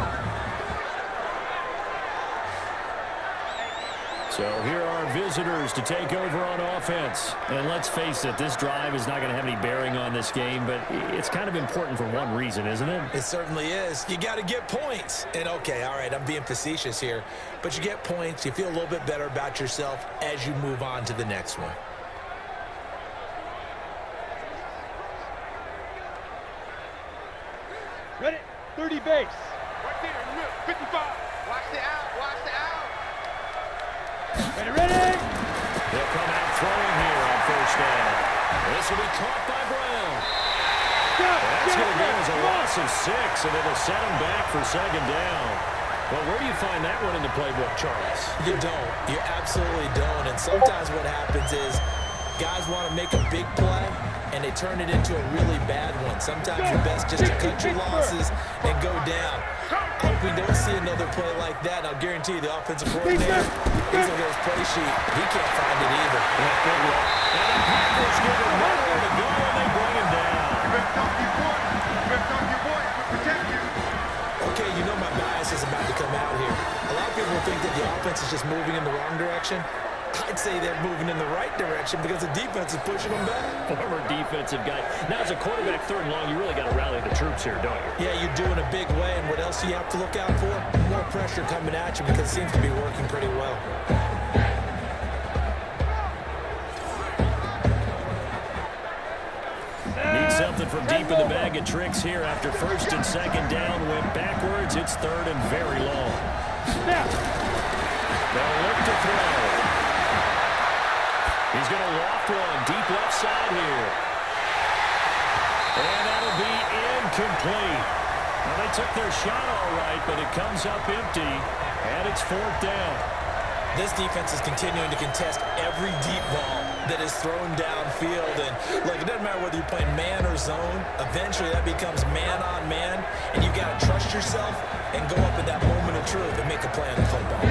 So here are visitors to take over on offense. And let's face it, this drive is not going to have any bearing on this game, but it's kind of important for one reason, isn't it? It certainly is. You got to get points. And okay, all right, I'm being facetious here, but you get points, you feel a little bit better about yourself as you move on to the next one. Ready? 30 base. Right there, 55. Watch the out, watch the out. Ready, ready? They'll come out throwing here on 1st down. This will be caught by Brown. That's going to go as a loss of 6, and it'll set him back for 2nd down. Well, where do you find that one in the playbook, Charles? You don't. You absolutely don't. And sometimes what happens is guys want to make a big play, and they turn it into a really bad one. Sometimes you're best just to cut your losses and go down. I hope we don't see another play like that. I'll guarantee you the offensive coordinator, he's on his play sheet. He can't find it either. And the Packers give him nowhere to go, and they bring him down. You better talk to your boys. You better talk to your boys. We'll protect you. Okay, you know my bias is about to come out here. A lot of people think that the offense is just moving in the wrong direction. I I'd say they're moving in the right direction because the defense is pushing them back. Former defensive guy. Now, as a quarterback, third and long, you really got to rally the troops here, don't you? Yeah, you do in a big way. And what else do you have to look out for? More pressure coming at you because it seems to be working pretty well. Needs something from deep in the bag of tricks here after first and second down. Went backwards. It's third and very long. They'll look to throw. He's going to loft one deep left side here. And that'll be incomplete. Now, they took their shot all right, but it comes up empty, and it's fourth down. This defense is continuing to contest every deep ball that is thrown downfield. And, look, it doesn't matter whether you're playing man or zone. Eventually, that becomes man-on-man, and you've got to trust yourself and go up at that moment of truth and make a play on the football.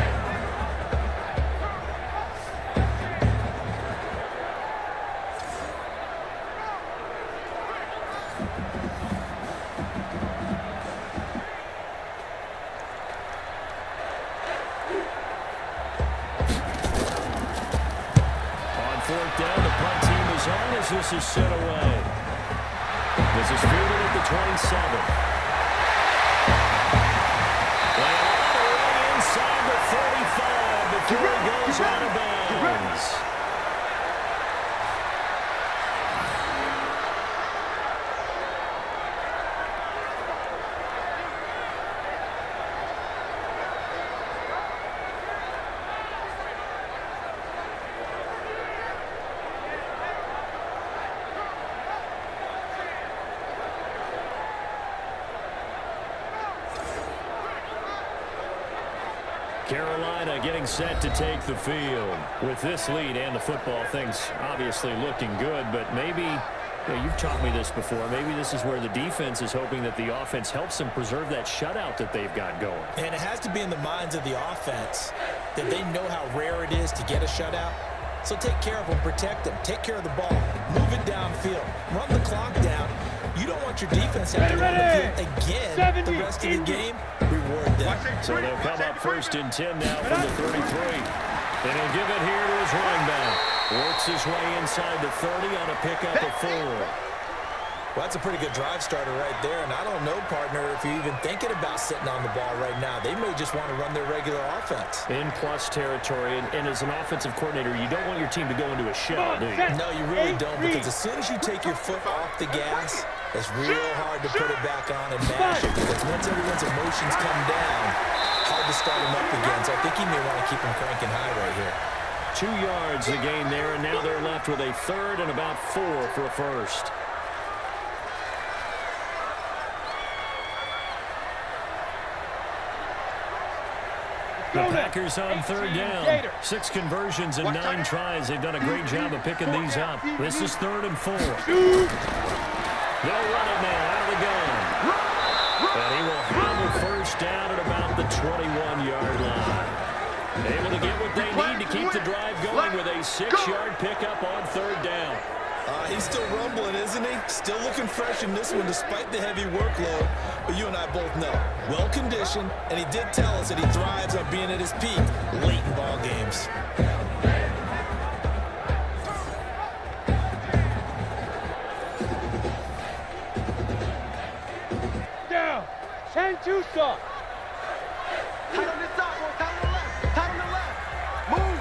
This is set away. This is fielded at the 27. And all the way inside the 35 before he goes out of bounds. Carolina getting set to take the field. With this lead and the football, things obviously looking good, but maybe, you've taught me this before, maybe this is where the defense is hoping that the offense helps them preserve that shutout that they've got going. And it has to be in the minds of the offense that they know how rare it is to get a shutout. So take care of them, protect them, take care of the ball, move it downfield, run the clock down. You don't want your defense to have to run the field again the rest of the game. Reward them. So they'll come up first and 10 now from the 33. And he'll give it here to his running back. Works his way inside the 30 on a pickup of 4. Well, that's a pretty good drive starter right there. And I don't know, partner, if you're even thinking about sitting on the ball right now. They may just want to run their regular offense. In plus territory. And as an offensive coordinator, you don't want your team to go into a shell, do you? No, you really don't. Because as soon as you take your foot off the gas, it's real hard to put it back on and mash it. Because once everyone's emotions come down, hard to start them up again. So I think he may want to keep them cranking high right here. 2 yards the gain there, and now they're left with a third and about 4 for a first. The Packers on third down. 6 conversions and 9 tries. They've done a great job of picking these up. This is 3rd and 4. They'll run it now out of the gun. And he will have a first down at about the 21-yard line. Able to get what they need to keep the drive going with a 6-yard pickup on 3rd down. He's still rumbling, isn't he? Still looking fresh in this one despite the heavy workload. But you and I both know, well-conditioned, and he did tell us that he thrives on being at his peak late in ball games. Down. 10-2 stop. Tight on this side, boy. Tight on the left. Tight on the left. Move.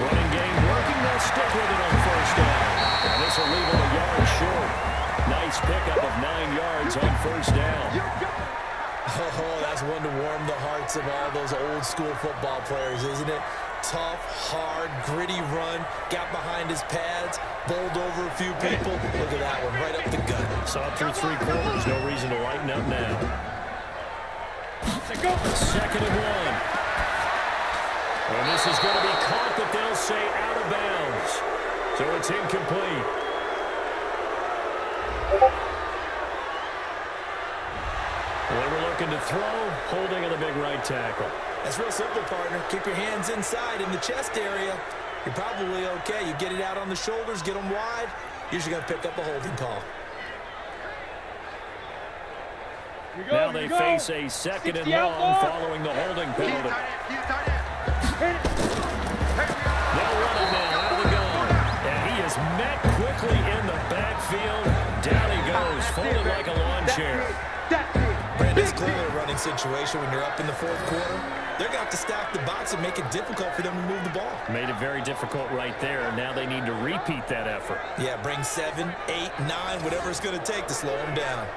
Running game working. They'll stick with it on first down. And this will leave them a yard short. Nice pickup of 9 yards on first down. Oh, that's one to warm the hearts of all those old school football players, isn't it? Tough, hard, gritty run. Got behind his pads. Bowled over a few people. Look at that one, right up the gut. Saw it through 3 quarters. No reason to lighten up now. 2nd and 1. And this is going to be caught, but they'll say out of bounds. So it's incomplete. They were looking to throw, holding on the big right tackle. That's real simple, partner. Keep your hands inside in the chest area. You're probably okay. You get it out on the shoulders, get them wide. Usually going to pick up a holding call. Now they face a 2nd and long following the holding penalty. Keep tight end. Keep tight end. met quickly in the backfield. Down he goes, folded like a lawn chair. Brandon, it's clearly a running situation when you're up in the fourth quarter. They're going to have to stack the box and make it difficult for them to move the ball. Made it very difficult right there. Now they need to repeat that effort. Yeah, bring 7, 8, 9, whatever it's going to take to slow them down.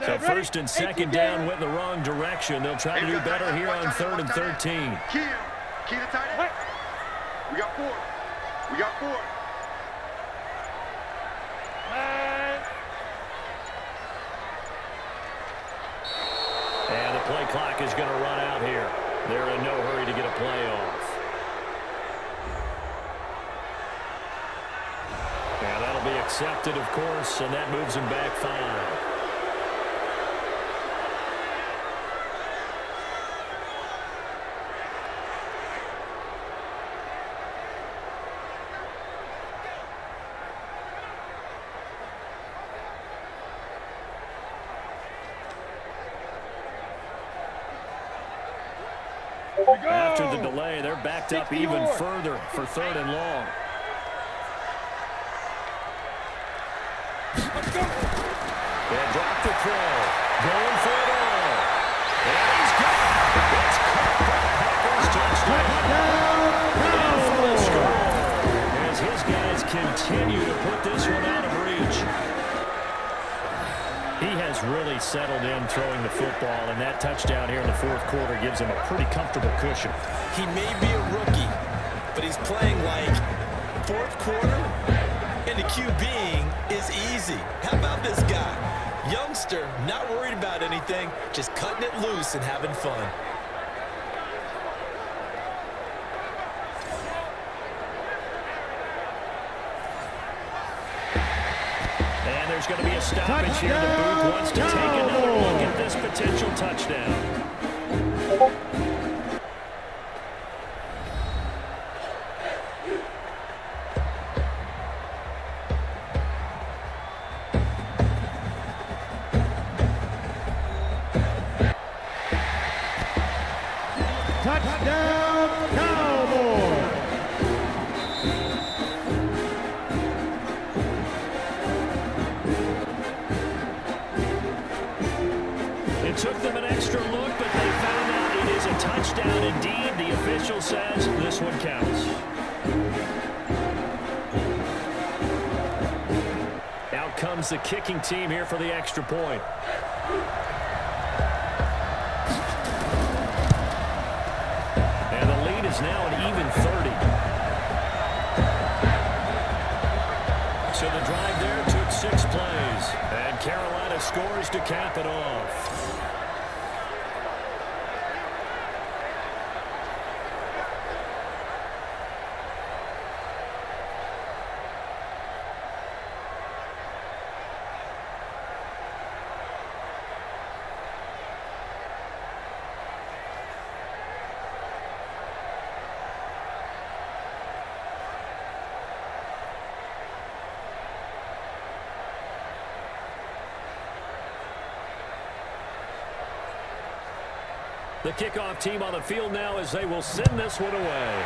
So first and second down went in the wrong direction. They'll try to do better here on 3rd and 13. Key the tight end. We got 4. We got 4. And the play clock is going to run out here. They're in no hurry to get a play off. And that'll be accepted, of course, and that moves him back 5. After the delay, they're backed up even further for 3rd and long. They drop the throw. Going for it all. And he's got it. It's caught for the Packers touchdown. And for the score, as his guys continue to put this one out of reach. He has really settled in throwing the football, and that touchdown here in the fourth quarter gives him a pretty comfortable cushion. He may be a rookie, but he's playing like fourth quarter, and the QBing is easy. How about this guy? Youngster, not worried about anything, just cutting it loose and having fun. And there's going to be a stoppage here. The booth wants to take another look at this potential touchdown. Touchdown, Cowboys! It took them an extra look, but they found out it is a touchdown indeed. The official says this one counts. Out comes the kicking team here for the extra point. And the lead is now an even 30. So the drive there took 6 plays. And Carolina scores to cap it off. The kickoff team on the field now as they will send this one away.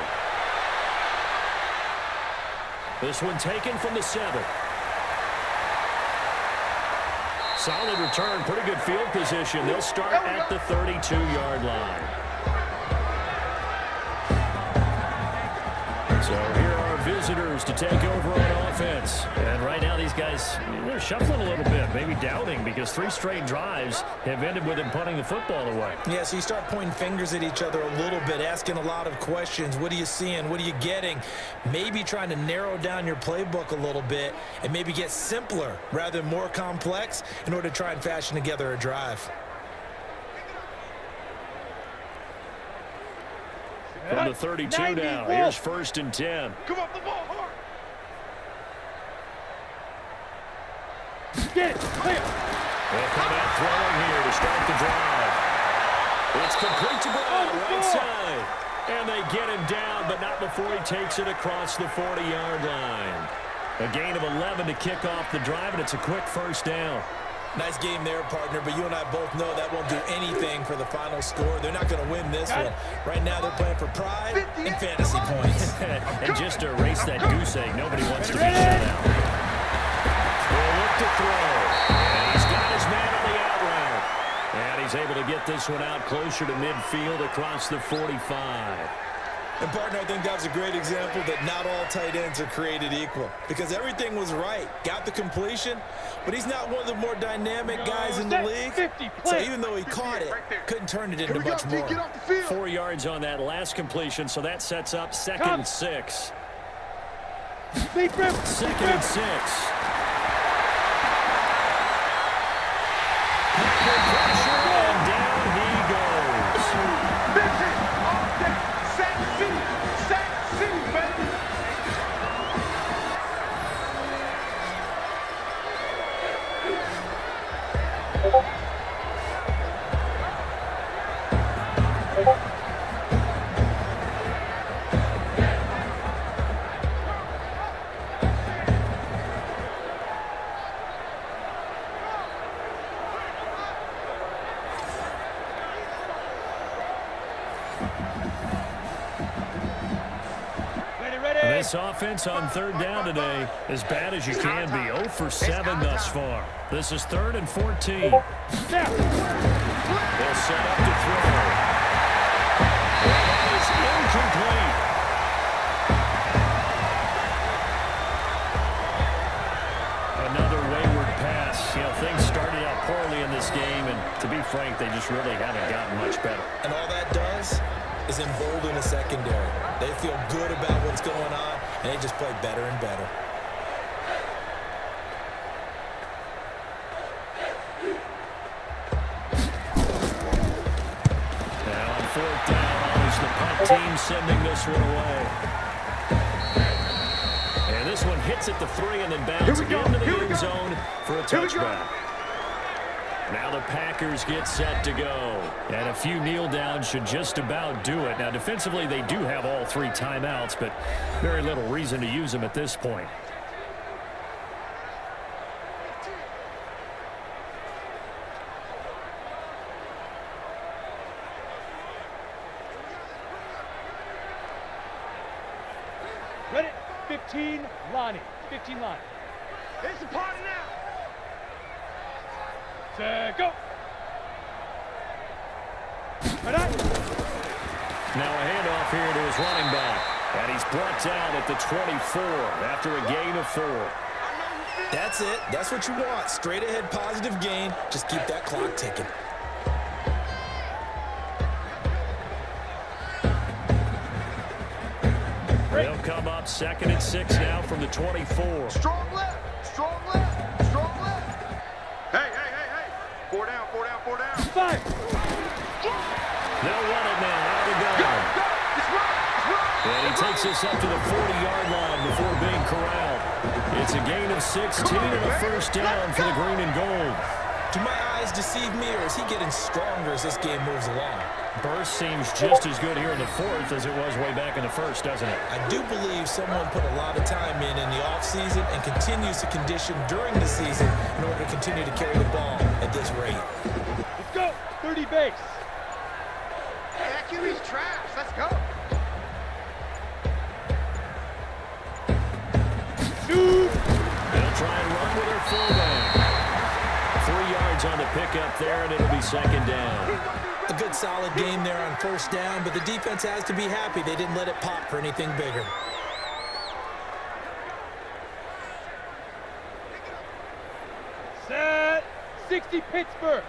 This one taken from the 7. Solid return, pretty good field position. They'll start at the 32-yard line. So here are visitors to take over on offense. And right now these guys, they're shuffling a little bit, maybe doubting, because 3 straight drives have ended with them punting the football away. Yeah, so you start pointing fingers at each other a little bit, asking a lot of questions. What are you seeing? What are you getting? Maybe trying to narrow down your playbook a little bit and maybe get simpler rather than more complex in order to try and fashion together a drive. From the 32 now, here's 1st and 10. Come up the ball hard. Get it! Clear! They'll come out throwing here to start the drive. It's complete to Brown, right side. And they get him down, but not before he takes it across the 40-yard line. A gain of 11 to kick off the drive, and it's a quick first down. Nice game there, partner, but you and I both know that won't do anything for the final score. They're not going to win this one. Right now they're playing for pride and fantasy points. And just to erase that goose egg, nobody wants to be shut out. We'll look to throw. And he's got his man on the out route. And he's able to get this one out closer to midfield across the 45. And, partner, I think that was a great example that not all tight ends are created equal because everything was right. Got the completion, but he's not one of the more dynamic guys in the league. So even though he caught it, couldn't turn it into much more. 4 yards on that last completion, so that sets up second and 6. Second and 6. Pressure, and down he goes. This offense on third down today, as bad as you can be. 0 for 7 thus far. This is 3rd and 14. They'll set up to throw. That is incomplete. Another wayward pass. You know, things started out poorly in this game, and to be frank, they just really haven't gotten much better. And all that does is embolden the secondary. They feel good about what's going on, and they just play better and better. Now on 4th down, it's the punt team sending this one away. And this one hits at the 3 and then bounces into the end zone for a touchback. Now the Packers get set to go. And a few kneel downs should just about do it. Now defensively they do have all 3 timeouts, but very little reason to use them at this point. Ready? 15, Lonnie. 15 line. It's a party now. Set, go. Right. Now a handoff here to his running back. And he's brought down at the 24 after a gain of 4. That's it. That's what you want. Straight ahead positive gain. Just keep that clock ticking. They'll come up 2nd and 6 now from the 24. Strong left. Strong left. Strong left. Hey. 4 down. 5. They'll run it now. Out of the gun. It's right. And he takes us up to the 40-yard line before being corralled. It's a gain of 16 and a first down for the green and gold. Do my eyes deceive me, or is he getting stronger as this game moves along? Burst seems just as good here in the 4th as it was way back in the 1st, doesn't it? I do believe someone put a lot of time in the offseason and continues to condition during the season in order to continue to carry the ball at this rate. Let's go. 30 base. Hey, that QB's trash. Let's go. Shoot. They'll try and run with their fullback. 3 yards on the pickup there, and it'll be 2nd down. A good solid game there on 1st down, but the defense has to be happy they didn't let it pop for anything bigger. Set. 60 Pittsburgh.